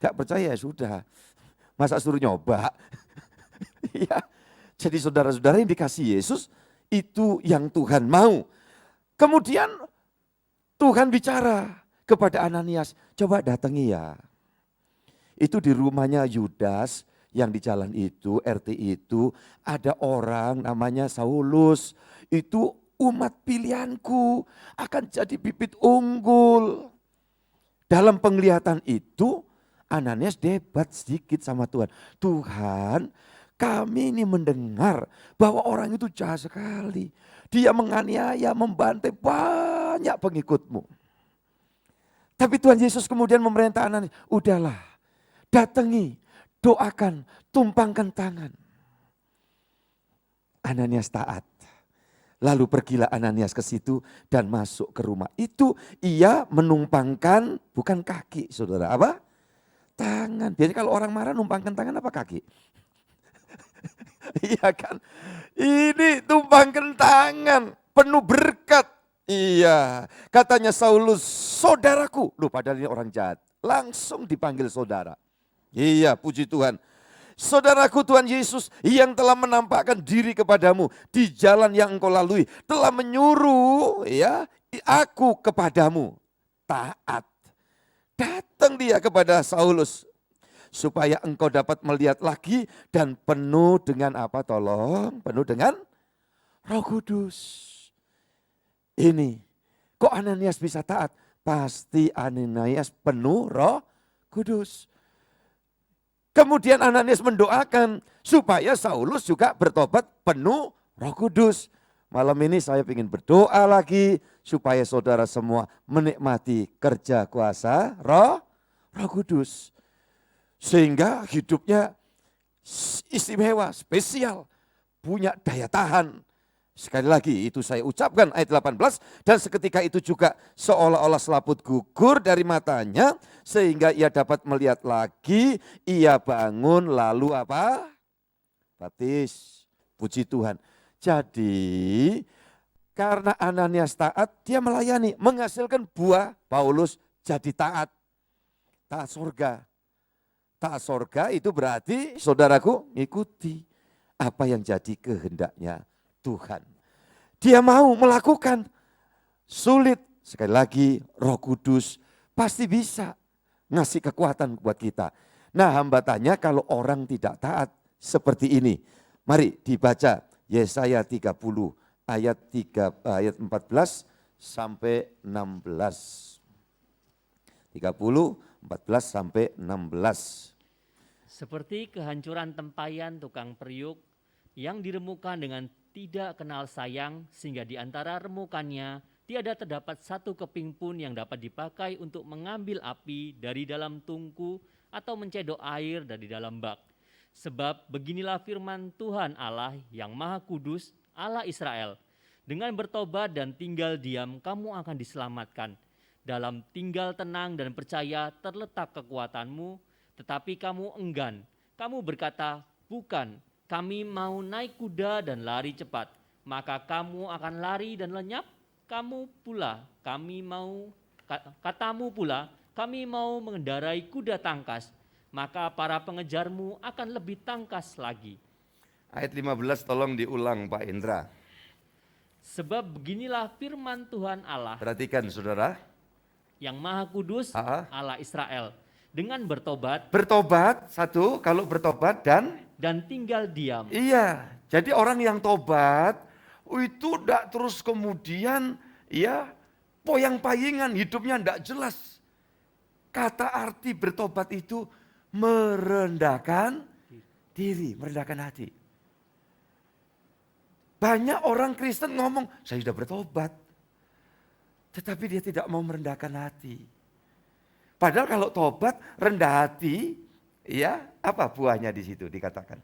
Nggak percaya ya sudah. Masa suruh nyoba? Ya. Jadi saudara-saudara yang dikasih Yesus, itu yang Tuhan mau. Kemudian Tuhan bicara kepada Ananias, coba datangi ya. Itu di rumahnya Yudas yang di jalan itu, RT itu, ada orang namanya Saulus. Itu umat pilihanku, akan jadi bibit unggul. Dalam penglihatan itu, Ananias debat sedikit sama Tuhan. Tuhan, kami ini mendengar bahwa orang itu jahat sekali. Dia menganiaya, membantai banyak pengikutmu. Tapi Tuhan Yesus kemudian memerintah Ananias, udahlah. Datangi, doakan, tumpangkan tangan. Ananias taat. Lalu pergilah Ananias ke situ dan masuk ke rumah. Itu ia menumpangkan, bukan kaki saudara, apa? Tangan. Biasanya kalau orang marah numpangkan tangan apa kaki? Iya kan? Ini tumpangkan tangan, penuh berkat. Iya, katanya Saulus, saudaraku. Loh padahal ini orang jahat. Langsung dipanggil saudara. Iya, puji Tuhan. Saudaraku Tuhan Yesus yang telah menampakkan diri kepadamu di jalan yang engkau lalui. Telah menyuruh ya aku kepadamu. Taat. Datang dia kepada Saulus. Supaya engkau dapat melihat lagi dan penuh dengan apa tolong? Penuh dengan Roh Kudus. Ini, kok Ananias bisa taat? Pasti Ananias penuh Roh Kudus. Kemudian Ananias mendoakan supaya Saulus juga bertobat penuh Roh Kudus. Malam ini saya ingin berdoa lagi supaya saudara semua menikmati kerja kuasa Roh Kudus. Sehingga hidupnya istimewa, spesial, punya daya tahan. Sekali lagi itu saya ucapkan ayat 18 dan seketika itu juga seolah-olah selaput gugur dari matanya sehingga ia dapat melihat lagi, ia bangun lalu apa? Baptis. Puji Tuhan. Jadi karena Ananias taat dia melayani, menghasilkan buah. Paulus jadi taat. Taat surga. Taat surga itu berarti saudaraku ikuti apa yang jadi kehendaknya Tuhan. Dia mau melakukan, sulit. Sekali lagi Roh Kudus pasti bisa ngasih kekuatan buat kita. Nah hamba tanya kalau orang tidak taat seperti ini. Mari dibaca Yesaya 30 ayat 14 sampai 16. 30, 14 sampai 16. Seperti kehancuran tempayan tukang periuk yang diremukan dengan tidak kenal sayang sehingga di antara remukannya tiada terdapat satu keping pun yang dapat dipakai untuk mengambil api dari dalam tungku atau mencedok air dari dalam bak. Sebab beginilah firman Tuhan Allah yang Maha Kudus, Allah Israel. Dengan bertobat dan tinggal diam, kamu akan diselamatkan. Dalam tinggal tenang dan percaya terletak kekuatanmu, tetapi kamu enggan. Kamu berkata, bukan, kami mau naik kuda dan lari cepat. Maka kamu akan lari dan lenyap. Katamu pula, kami mau mengendarai kuda tangkas. Maka para pengejarmu akan lebih tangkas lagi. Ayat 15 tolong diulang Pak Indra. Sebab beginilah firman Tuhan Allah Perhatikan saudara. yang Maha Kudus, Allah Israel. Dengan bertobat Satu, kalau bertobat dan tinggal diam. iya, jadi orang yang tobat itu tidak terus kemudian ya poyang-payingan, hidupnya tidak jelas. Kata arti bertobat itu merendahkan diri, merendahkan hati. Banyak orang Kristen ngomong, saya sudah bertobat. Tetapi dia tidak mau merendahkan hati. Padahal kalau tobat, rendah hati, ya apa buahnya di situ dikatakan?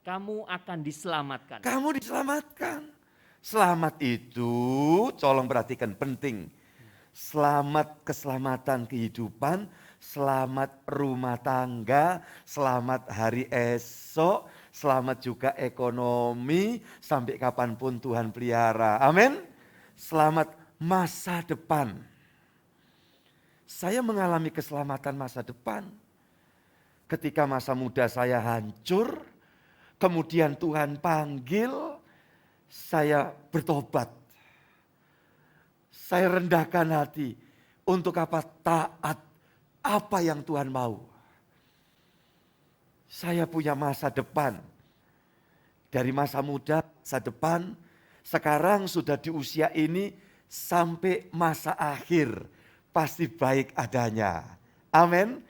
Kamu akan diselamatkan. Kamu diselamatkan. Selamat itu, tolong perhatikan penting. Selamat keselamatan kehidupan, selamat rumah tangga, selamat hari esok, selamat juga ekonomi, sampai kapanpun Tuhan pelihara. Amin. Selamat masa depan. Saya mengalami keselamatan masa depan. Ketika masa muda saya hancur, kemudian Tuhan panggil, saya bertobat. Saya rendahkan hati untuk apa? Taat apa yang Tuhan mau. Saya punya masa depan. Dari masa muda, masa depan, sekarang sudah di usia ini sampai masa akhir. Pasti baik adanya. Amin.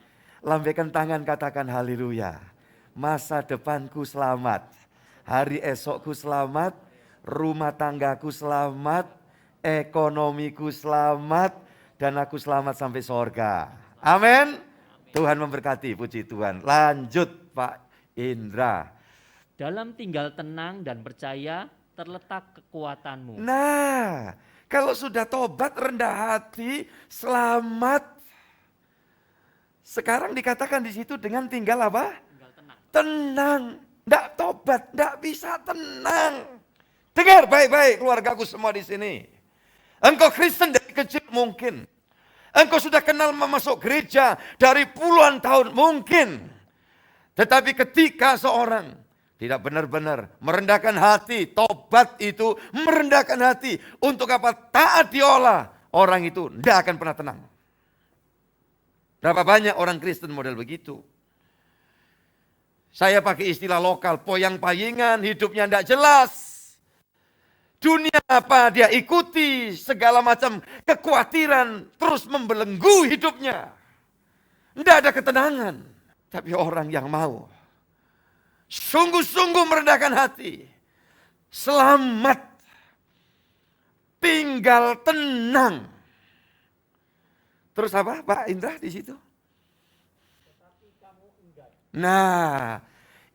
Lambaikan tangan katakan haleluya. Masa depanku selamat. Hari esokku selamat. Rumah tanggaku selamat. Ekonomiku selamat. Dan aku selamat sampai sorga. Amin. Tuhan memberkati, puji Tuhan. Lanjut Pak Indra. Dalam tinggal tenang dan percaya terletak kekuatanmu. Nah, kalau sudah tobat, rendah hati, selamat. Sekarang dikatakan di situ dengan tinggal apa? Tinggal tenang. Tenang. Tidak tobat, tidak bisa tenang. Dengar baik-baik keluargaku semua di sini. Engkau Kristen dari kecil mungkin. Engkau sudah kenal masuk gereja dari puluhan tahun mungkin. Tetapi ketika seorang tidak benar-benar merendahkan hati, tobat itu merendahkan hati. Untuk apa? Taat diolah. Orang itu tidak akan pernah tenang. Berapa banyak orang Kristen model begitu. Saya pakai istilah lokal, poyang-payingan, hidupnya tidak jelas. Dunia apa dia ikuti, segala macam kekhawatiran terus membelenggu hidupnya. Tidak ada ketenangan. Tapi orang yang mau sungguh-sungguh merendahkan hati, selamat, tinggal tenang. Terus apa Pak Indra di situ? Nah,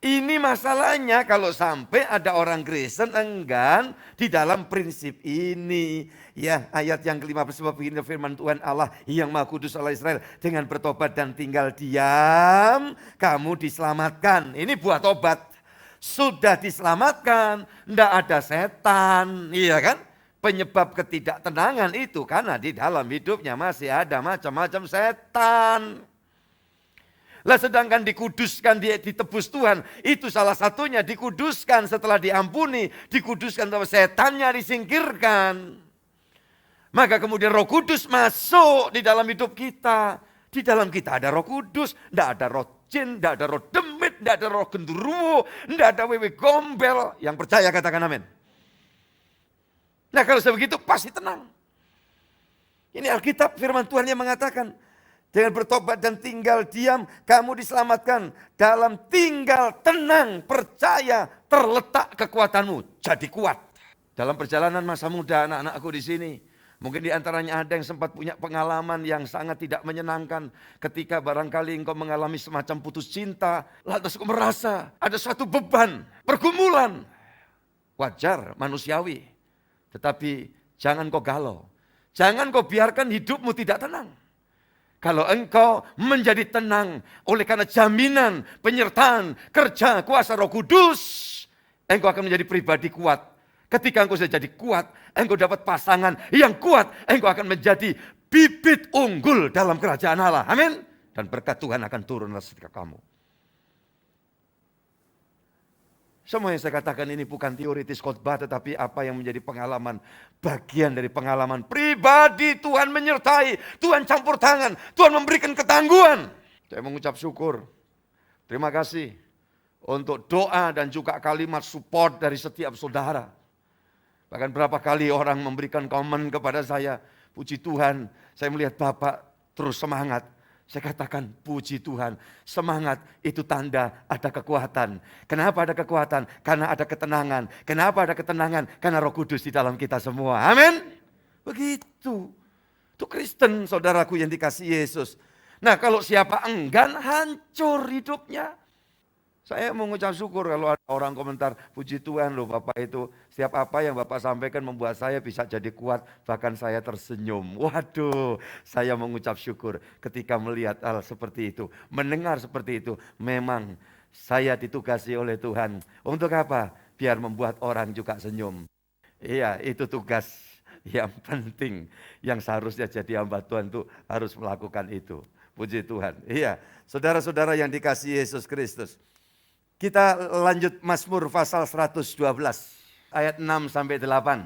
ini masalahnya kalau sampai ada orang Kristen enggan di dalam prinsip ini. Ya, ayat yang ke-15 begini firman Tuhan Allah yang Maha Kudus Allah Israel. Dengan bertobat dan tinggal diam, kamu diselamatkan. Ini buah tobat. Sudah diselamatkan, tidak ada setan. Iya kan? Penyebab ketidaktenangan itu karena di dalam hidupnya masih ada macam-macam setan. Lah sedangkan dikuduskan, ditebus Tuhan, itu salah satunya dikuduskan setelah diampuni, dikuduskan setelah setannya disingkirkan. Maka kemudian Roh Kudus masuk di dalam hidup kita. Di dalam kita ada Roh Kudus, tidak ada roh jin, tidak ada roh demit, tidak ada roh genderuwo, tidak ada wewe gombel. Yang percaya katakan amin. Nah kalau sebegitu pasti tenang. Ini Alkitab firman Tuhan yang mengatakan, dengan bertobat dan tinggal diam, kamu diselamatkan. Dalam tinggal tenang, percaya, terletak kekuatanmu. Jadi kuat. Dalam perjalanan masa muda anak-anakku di sini, mungkin di antaranya ada yang sempat punya pengalaman yang sangat tidak menyenangkan. Ketika barangkali engkau mengalami semacam putus cinta, lantas engkau merasa ada suatu beban, pergumulan. Wajar, manusiawi. Tetapi jangan kau galau. Jangan kau biarkan hidupmu tidak tenang. Kalau engkau menjadi tenang oleh karena jaminan, penyertaan, kerja, kuasa Roh Kudus, engkau akan menjadi pribadi kuat. Ketika engkau sudah jadi kuat, engkau dapat pasangan yang kuat, engkau akan menjadi bibit unggul dalam kerajaan Allah. Amin. Dan berkat Tuhan akan turun atas kamu. Semua yang saya katakan ini bukan teoritis khotbah, tetapi apa yang menjadi pengalaman, bagian dari pengalaman pribadi. Tuhan menyertai, Tuhan campur tangan, Tuhan memberikan ketangguhan. Saya mengucap syukur, terima kasih untuk doa dan juga kalimat support dari setiap saudara. Bahkan berapa kali orang memberikan komen kepada saya, puji Tuhan, saya melihat Bapak terus semangat. Saya katakan puji Tuhan, semangat itu tanda ada kekuatan. Kenapa ada kekuatan? Karena ada ketenangan. Kenapa ada ketenangan? Karena Roh Kudus di dalam kita semua. Amin. Begitu. Itu Kristen saudaraku yang dikasihi Yesus. Nah kalau siapa enggan, hancur hidupnya. Saya mengucap syukur kalau ada orang komentar, puji Tuhan loh Bapak itu, setiap apa yang Bapak sampaikan membuat saya bisa jadi kuat, bahkan saya tersenyum. Waduh, saya mengucap syukur ketika melihat hal seperti itu, mendengar seperti itu. Memang saya ditugasi oleh Tuhan. Untuk apa? Biar membuat orang juga senyum. Iya, itu tugas yang penting, yang seharusnya jadi hamba Tuhan itu harus melakukan itu. Puji Tuhan. Iya, saudara-saudara yang dikasihi Yesus Kristus. Kita lanjut Mazmur pasal 112 ayat 6 sampai 8.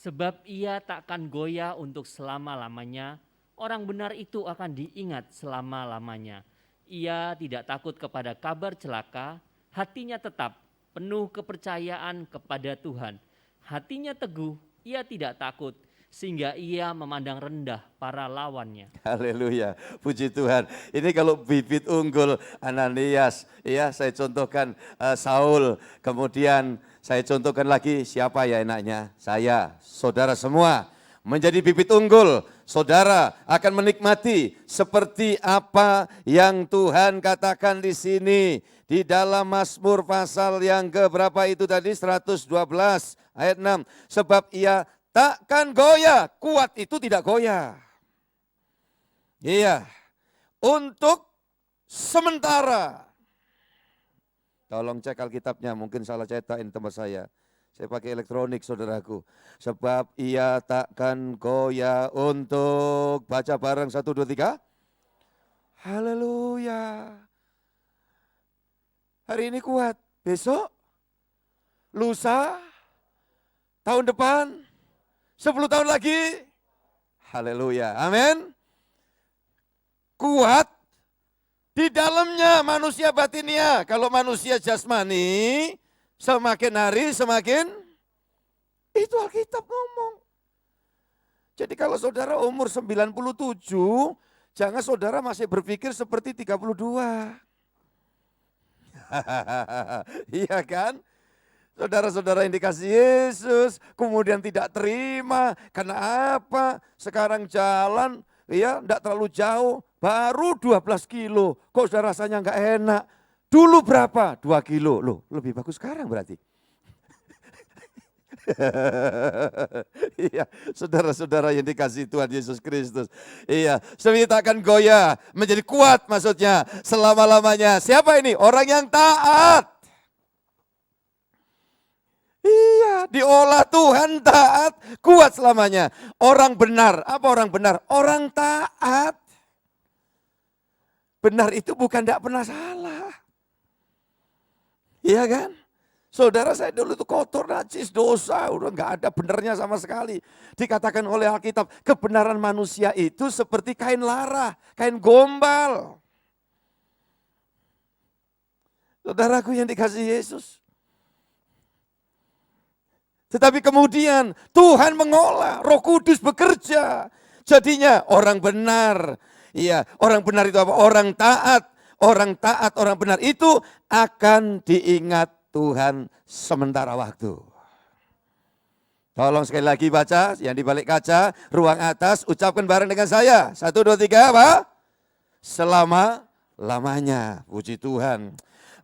Sebab ia takkan goyah untuk selama-lamanya, orang benar itu akan diingat selama-lamanya. Ia tidak takut kepada kabar celaka, hatinya tetap penuh kepercayaan kepada Tuhan. Hatinya teguh, ia tidak takut, sehingga ia memandang rendah para lawannya. Haleluya, puji Tuhan. Ini kalau bibit unggul Ananias, ya saya contohkan Saul, kemudian saya contohkan lagi siapa ya enaknya? Saya, saudara semua menjadi bibit unggul. Saudara akan menikmati seperti apa yang Tuhan katakan di sini di dalam Mazmur pasal yang keberapa itu tadi 112 ayat 6. Sebab ia takkan goyah, kuat itu tidak goyah. Iya, untuk sementara. Tolong cek Alkitabnya, mungkin salah cetak ini tempat saya. Saya pakai elektronik saudaraku. Sebab ia takkan goyah untuk, baca bareng 1, 2, 3. Haleluya. Hari ini kuat, besok, lusa, tahun depan, 10 tahun lagi. Haleluya. Amin. Kuat di dalamnya manusia batinnya. Kalau manusia jasmani, semakin hari semakin, itu Alkitab ngomong. Jadi kalau saudara umur 97, jangan saudara masih berpikir seperti 32. Iya kan? Saudara-saudara yang dikasih Yesus, kemudian tidak terima, karena apa? Sekarang jalan, ya tidak terlalu jauh, baru 12 kilo, kok sudah rasanya enggak enak. Dulu berapa? 2 kilo, loh lebih bagus sekarang berarti. Iya, saudara-saudara yang dikasih Tuhan Yesus Kristus. Iya, seperti takkan goyah, menjadi kuat maksudnya, selama-lamanya. Siapa ini? Orang yang taat. Iya, diolah Tuhan taat, kuat selamanya. Orang benar, apa orang benar? Orang taat. Benar itu bukan tidak pernah salah. Iya kan? Saudara saya dulu itu kotor, najis, dosa, udah nggak ada benernya sama sekali. Dikatakan oleh Alkitab, kebenaran manusia itu seperti kain lara, kain gombal. Saudaraku yang dikasihi Yesus. Tetapi kemudian Tuhan mengolah, Roh Kudus bekerja. Jadinya orang benar. Iya, orang benar itu apa? Orang taat. Orang taat, orang benar itu akan diingat Tuhan sementara waktu. Tolong sekali lagi baca, yang di balik kaca, ruang atas, ucapkan bareng dengan saya. 1, 2, 3 apa? Selama-lamanya, puji Tuhan.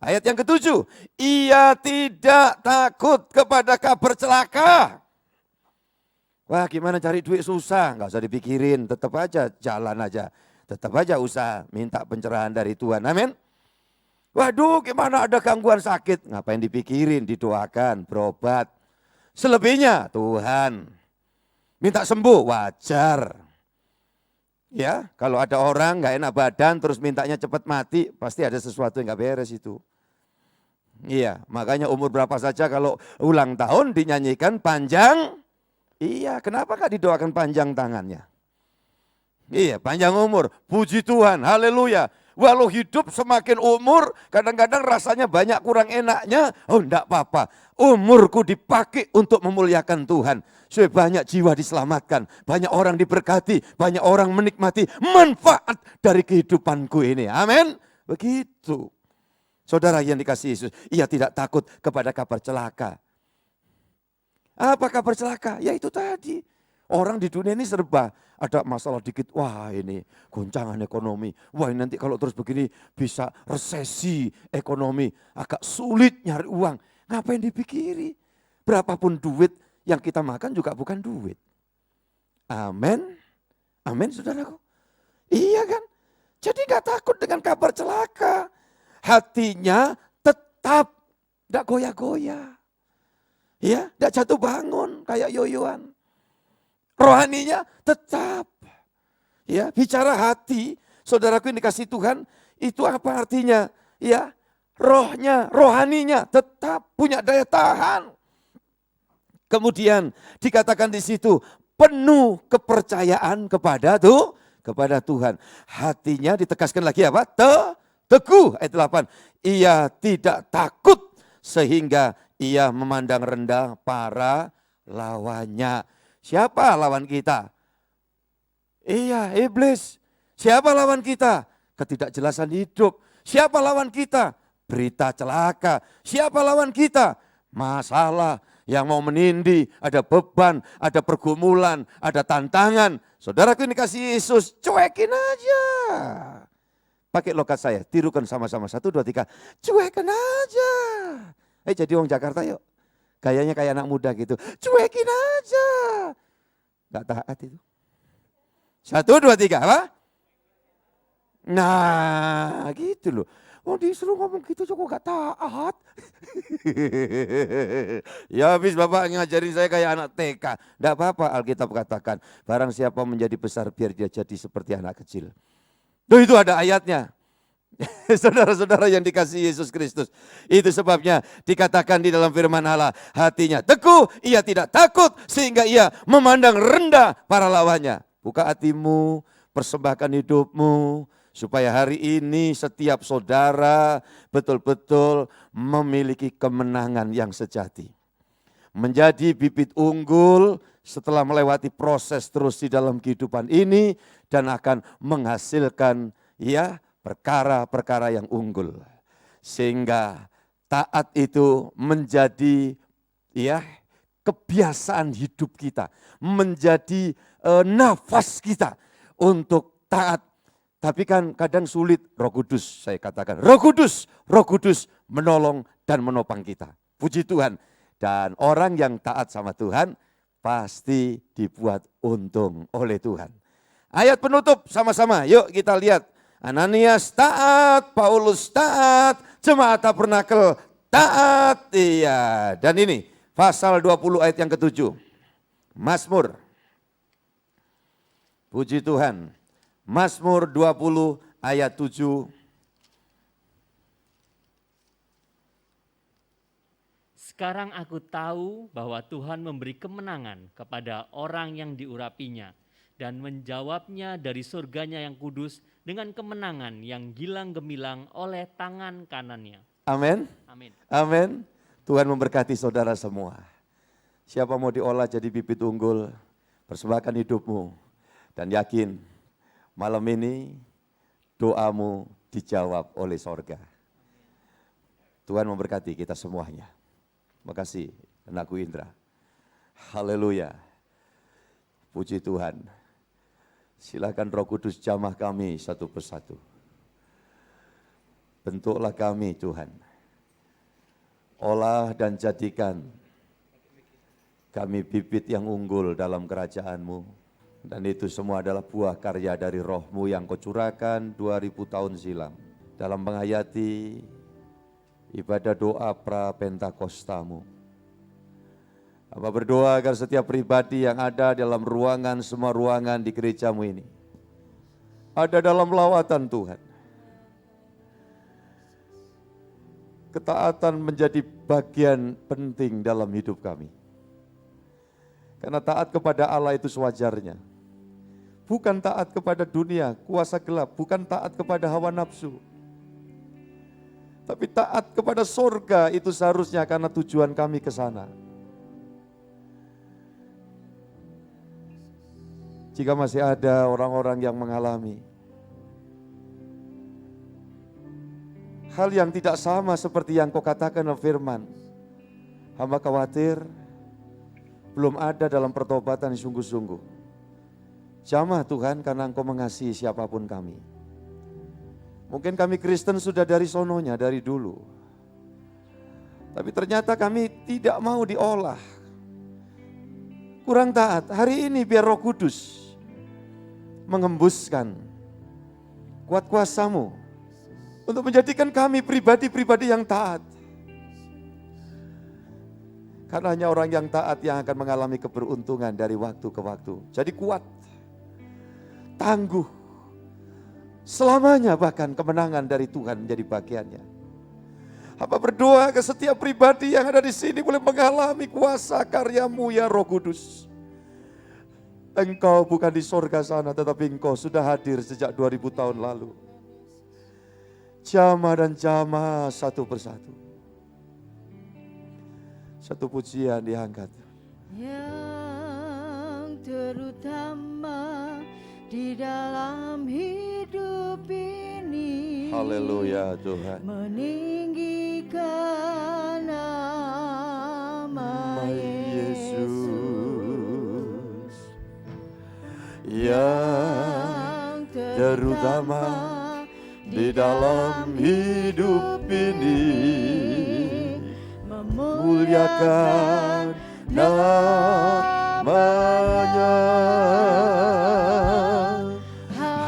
Ayat yang ke-7, ia tidak takut kepada kabar celaka. Wah gimana cari duit susah, nggak usah dipikirin, tetap aja jalan aja. Tetap aja usaha, minta pencerahan dari Tuhan, amin. Waduh gimana ada gangguan sakit, ngapain dipikirin, didoakan, berobat. Selebihnya Tuhan, minta sembuh wajar. Ya, kalau ada orang nggak enak badan terus mintanya cepat mati, pasti ada sesuatu yang nggak beres itu. Iya, makanya umur berapa saja kalau ulang tahun dinyanyikan panjang. Iya, kenapa nggak didoakan panjang tangannya? Iya, panjang umur. Puji Tuhan, haleluya. Walau hidup semakin umur, kadang-kadang rasanya banyak kurang enaknya. Oh, enggak apa-apa. Umurku dipakai untuk memuliakan Tuhan. Supaya banyak jiwa diselamatkan, banyak orang diberkati, banyak orang menikmati manfaat dari kehidupanku ini. Amin. Begitu. Saudara yang dikasihi Yesus, ia tidak takut kepada kabar celaka. Apa kabar celaka? Ya itu tadi. Orang di dunia ini serba ada masalah dikit. Wah ini goncangan ekonomi. Wah ini nanti kalau terus begini bisa resesi ekonomi. Agak sulit nyari uang. Ngapain dipikiri? Berapapun duit yang kita makan juga bukan duit. Amin. Amin saudaraku. Iya kan? Jadi gak takut dengan kabar celaka. Hatinya tetap gak goyah-goyah. Ya, tidak jatuh bangun kayak yoyoan. Rohaninya tetap. Ya, bicara hati, saudaraku yang dikasih Tuhan, itu apa artinya? Ya, rohnya, rohaninya tetap punya daya tahan. Kemudian dikatakan di situ penuh kepercayaan kepada Tuhan. Hatinya ditegaskan lagi apa? Teguh ayat 8. Ia tidak takut sehingga ia memandang rendah para lawannya. Siapa lawan kita? Iya, iblis. Siapa lawan kita? Ketidakjelasan hidup. Siapa lawan kita? Berita celaka. Siapa lawan kita? Masalah yang mau menindih, ada beban, ada pergumulan, ada tantangan. Saudaraku ini kasih Yesus, cuekin aja. Pakai logat saya, tirukan sama-sama. 1, 2, 3. Cuekin aja. Jadi orang Jakarta yuk. Gayanya kayak anak muda gitu. Cuekin aja. Gak taat itu. 1, 2, 3 apa? Nah gitu loh. Oh disuruh ngomong gitu kok gak taat. Ya habis Bapak ngajarin saya kayak anak TK. Gak apa-apa Alkitab katakan. Barang siapa menjadi besar biar dia jadi seperti anak kecil. Tuh itu ada ayatnya. Saudara-saudara yang dikasihi Yesus Kristus. Itu sebabnya dikatakan di dalam firman Allah. Hatinya teguh, ia tidak takut sehingga ia memandang rendah para lawannya. Buka hatimu, persembahkan hidupmu. Supaya hari ini setiap saudara betul-betul memiliki kemenangan yang sejati. Menjadi bibit unggul setelah melewati proses terus di dalam kehidupan ini. Dan akan menghasilkan ya perkara-perkara yang unggul. Sehingga taat itu menjadi ya kebiasaan hidup kita. Menjadi nafas kita untuk taat. Tapi kan kadang sulit. Roh Kudus saya katakan. Roh Kudus menolong dan menopang kita. Puji Tuhan. Dan orang yang taat sama Tuhan pasti dibuat untung oleh Tuhan. Ayat penutup sama-sama. Yuk kita lihat. Ananias taat, Paulus taat, jemaat tabernakel taat. Iya. Dan ini pasal 20 ayat yang ke-7. Mazmur. Puji Tuhan. Mazmur 20 ayat 7. Sekarang aku tahu bahwa Tuhan memberi kemenangan kepada orang yang diurapinya dan menjawabnya dari surganya yang kudus dengan kemenangan yang gilang gemilang oleh tangan kanannya. Amin. Amin. Amin. Tuhan memberkati saudara semua. Siapa mau diolah jadi bibit unggul, persembahkan hidupmu. Dan yakin malam ini doamu dijawab oleh sorga. Tuhan memberkati kita semuanya. Makasih anakku Indra. Haleluya. Puji Tuhan. Silakan Roh Kudus jamah kami satu persatu. Bentuklah kami Tuhan. Olah dan jadikan Kami bibit yang unggul dalam kerajaan-Mu. Dan itu semua adalah buah karya dari roh-Mu yang Kau curahkan 2000 tahun silam. Dalam menghayati ibadah doa pra-Pentakosta-Mu. Hamba berdoa agar setiap pribadi yang ada dalam ruangan, semua ruangan di gereja-Mu ini, ada dalam lawatan Tuhan. Ketaatan menjadi bagian penting dalam hidup kami. Karena taat kepada Allah itu sewajarnya. Bukan taat kepada dunia, kuasa gelap, bukan taat kepada hawa nafsu. Tapi taat kepada surga itu seharusnya karena tujuan kami ke sana. Jika masih ada orang-orang yang mengalami hal yang tidak sama seperti yang Kau katakan dalam firman, hamba khawatir belum ada dalam pertobatan yang sungguh-sungguh. Jamah Tuhan karena Engkau mengasihi siapapun kami. Mungkin kami Kristen sudah dari sononya, dari dulu. Tapi ternyata kami tidak mau diolah. Kurang taat, hari ini biar Roh Kudus mengembuskan kuat kuasa-Mu untuk menjadikan kami pribadi-pribadi yang taat. Karena hanya orang yang taat yang akan mengalami keberuntungan dari waktu ke waktu. Jadi kuat, tangguh, selamanya bahkan kemenangan dari Tuhan menjadi bagiannya. Hamba berdoa ke setiap pribadi yang ada di sini boleh mengalami kuasa karya-Mu ya Roh Kudus. Engkau bukan di sorga sana tetapi Engkau sudah hadir sejak 2000 tahun lalu. Jamah dan jamah satu persatu. Satu pujian diangkat. Yang terutama di dalam hidup ini. Haleluya Tuhan. Meninggikan nama Yesus. Yang terutama di dalam hidup ini. Muliakan namanya.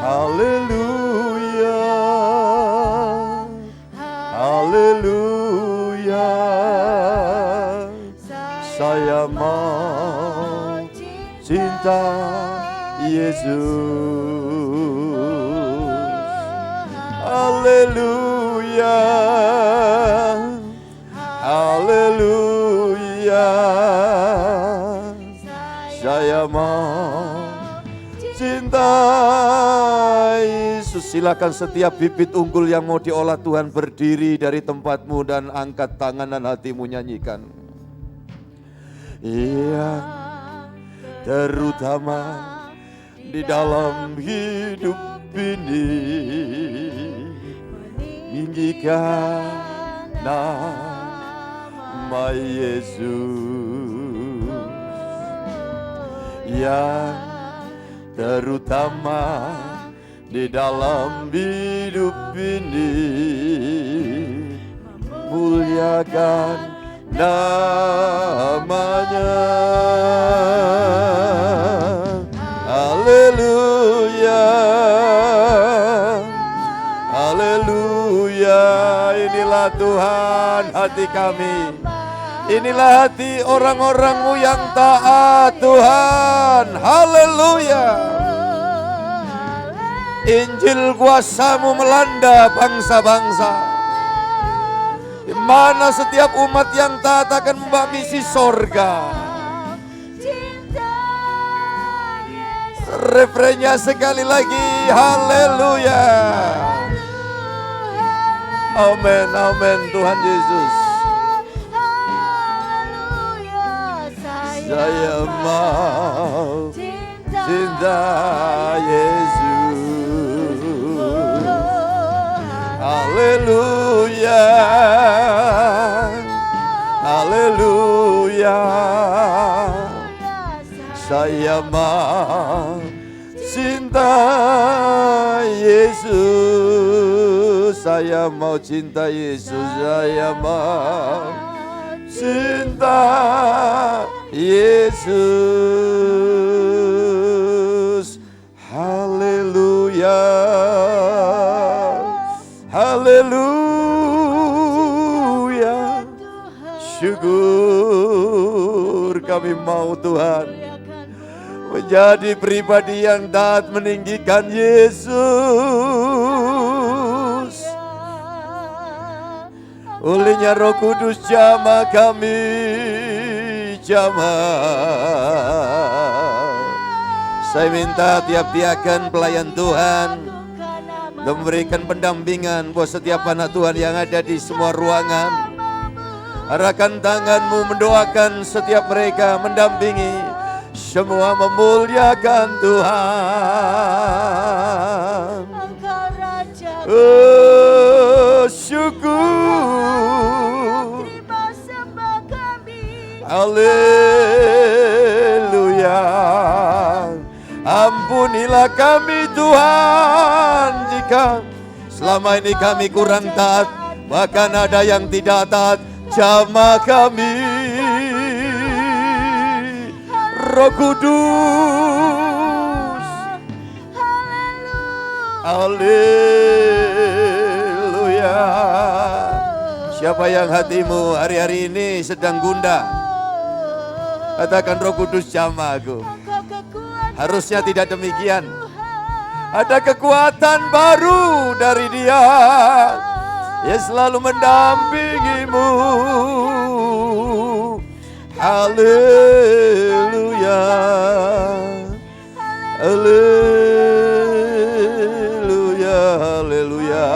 Haleluya, haleluya. Saya mau cinta Yesus. Haleluya, haleluya. Saya mau cinta Yesus. Silakan setiap bibit unggul yang mau diolah Tuhan berdiri dari tempatmu dan angkat tangan dan hatimu nyanyikan. Iya, terutama di dalam hidup ini, tinggikan nama Yesus. Yang terutama di dalam hidup ini, muliakan namanya. Haleluya, haleluya. Inilah Tuhan hati kami. Inilah hati orang-orang-Mu yang taat Tuhan. Haleluya. Injil kuasa-Mu melanda bangsa-bangsa. Di mana setiap umat yang taat akan membawa misi sorga. Refrennya sekali lagi. Haleluya. Amin, amin Tuhan Yesus. Saya mau cinta Yesus. Haleluya, haleluya. Saya mau cinta Yesus. Saya mau cinta Yesus. Saya mau cinta Yesus. Haleluya. Haleluya. Syukur kami mau Tuhan menjadi pribadi yang taat meninggikan Yesus. Olehnya Roh Kudus jamah kami, jamah. Saya minta tiap diaken pelayan Tuhan untuk memberikan pendampingan buat setiap anak Tuhan yang ada di semua ruangan. Arahkan tanganmu mendoakan setiap mereka, mendampingi. Semua memuliakan Tuhan. Oh, syukur. Haleluya. Ampunilah kami Tuhan jika selama ini kami kurang taat, bahkan ada yang tidak taat. Jamah kami, Roh Kudus. Haleluya. Siapa yang hatimu hari-hari ini sedang gundah, katakan Roh Kudus jamah aku. Harusnya tidak demikian. Ada kekuatan baru dari Dia yang selalu mendampingimu. Haleluya. Haleluya. Haleluya.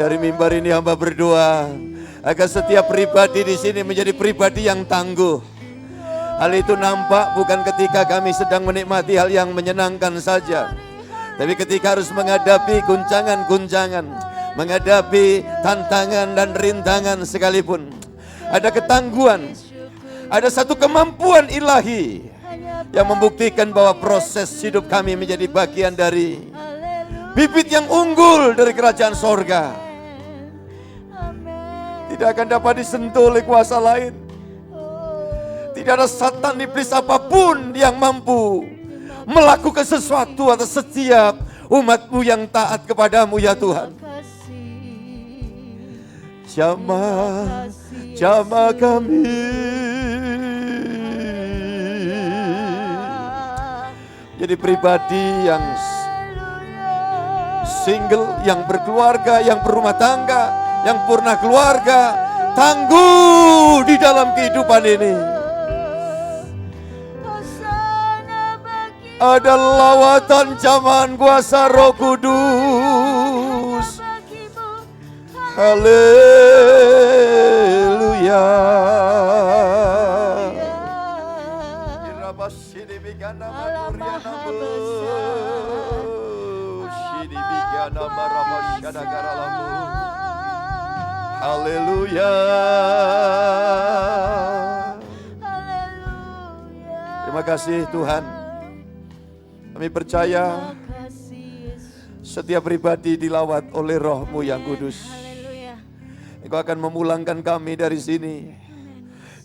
Dari mimbar ini hamba berdoa agar setiap pribadi di sini menjadi pribadi yang tangguh. Hal itu nampak bukan ketika kami sedang menikmati hal yang menyenangkan saja, tapi ketika harus menghadapi guncangan-guncangan, menghadapi tantangan dan rintangan sekalipun. Ada ketangguhan, ada satu kemampuan ilahi yang membuktikan bahwa proses hidup kami menjadi bagian dari bibit yang unggul dari kerajaan sorga. Tidak akan dapat disentuh oleh kuasa lain. Tidak ada satan iblis apapun yang mampu melakukan sesuatu atas setiap umat-Mu yang taat kepadamu ya Tuhan. Jamah, jamah kami. Jadi pribadi yang single, yang berkeluarga, yang berumah tangga, yang purna keluarga, tangguh di dalam kehidupan ini. Ada lawatan zaman kuasa Roh Kudus. Haleluya. Haleluya. Terima kasih Tuhan. Kami percaya setiap pribadi dilawat oleh Roh-Mu yang kudus. Engkau akan memulangkan kami dari sini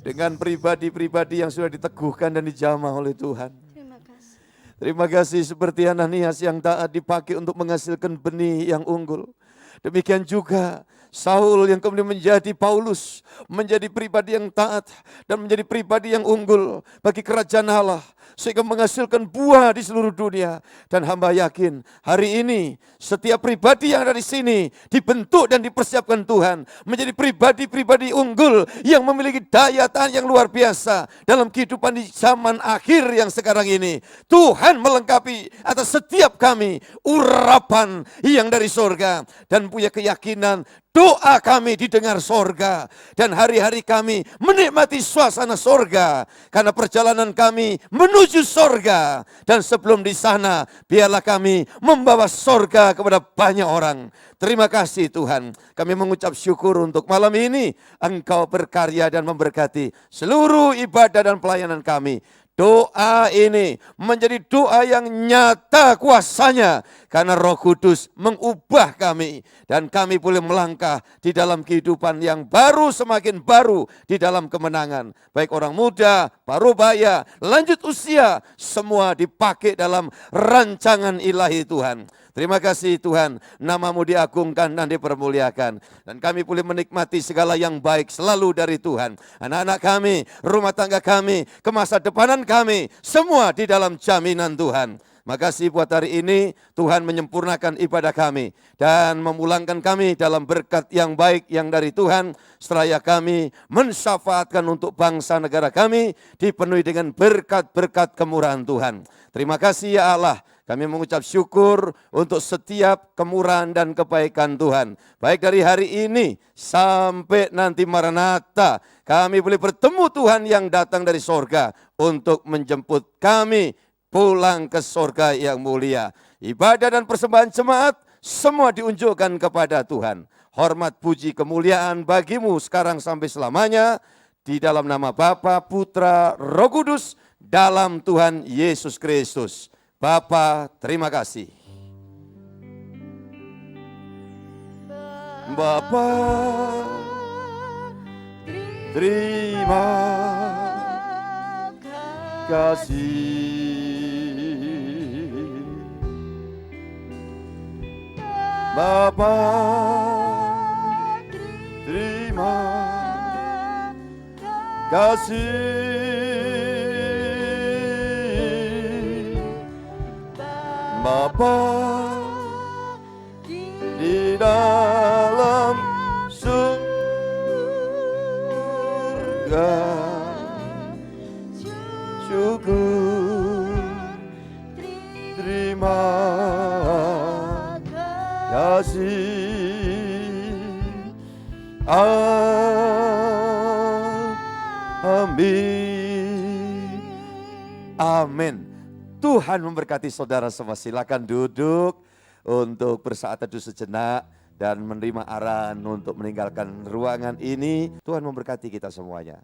dengan pribadi-pribadi yang sudah diteguhkan dan dijamah oleh Tuhan. Terima kasih seperti Ananias yang taat dipakai untuk menghasilkan benih yang unggul. Demikian juga Saul yang kemudian menjadi Paulus, menjadi pribadi yang taat dan menjadi pribadi yang unggul bagi kerajaan Allah, sehingga menghasilkan buah di seluruh dunia. Dan hamba yakin hari ini setiap pribadi yang ada di sini dibentuk dan dipersiapkan Tuhan menjadi pribadi-pribadi unggul yang memiliki daya tahan yang luar biasa dalam kehidupan di zaman akhir yang sekarang ini. Tuhan melengkapi atas setiap kami urapan yang dari sorga dan punya keyakinan doa kami didengar sorga dan hari-hari kami menikmati suasana sorga karena perjalanan kami menuju sorga. Dan sebelum di sana biarlah kami membawa sorga kepada banyak orang. Terima kasih Tuhan. Kami mengucap syukur untuk malam ini Engkau berkarya dan memberkati seluruh ibadah dan pelayanan kami. Doa ini menjadi doa yang nyata kuasanya karena Roh Kudus mengubah kami dan kami boleh melangkah di dalam kehidupan yang baru, semakin baru di dalam kemenangan. Baik orang muda, parubaya, lanjut usia, semua dipakai dalam rancangan ilahi Tuhan. Terima kasih Tuhan, nama-Mu diagungkan dan dipermuliakan. Dan kami boleh menikmati segala yang baik selalu dari Tuhan. Anak-anak kami, rumah tangga kami, ke masa depanan kami, semua di dalam jaminan Tuhan. Makasih buat hari ini, Tuhan menyempurnakan ibadah kami dan memulangkan kami dalam berkat yang baik yang dari Tuhan. Seraya kami mensyafaatkan untuk bangsa negara kami, dipenuhi dengan berkat-berkat kemurahan Tuhan. Terima kasih ya Allah. Kami mengucap syukur untuk setiap kemurahan dan kebaikan Tuhan. Baik dari hari ini sampai nanti Maranatha, kami boleh bertemu Tuhan yang datang dari sorga untuk menjemput kami pulang ke sorga yang mulia. Ibadah dan persembahan jemaat semua diunjukkan kepada Tuhan. Hormat, puji, kemuliaan bagimu sekarang sampai selamanya. Di dalam nama Bapa, Putra, Roh Kudus, dalam Tuhan Yesus Kristus. Bapa, terima kasih. Bapa, terima kasih. Bapa, terima kasih. Bapa di dalam surga, syukur, terima kasih. Amin. Amin. Tuhan memberkati saudara semua. Silakan duduk untuk bersaat teduh sejenak dan menerima arahan untuk meninggalkan ruangan ini. Tuhan memberkati kita semuanya.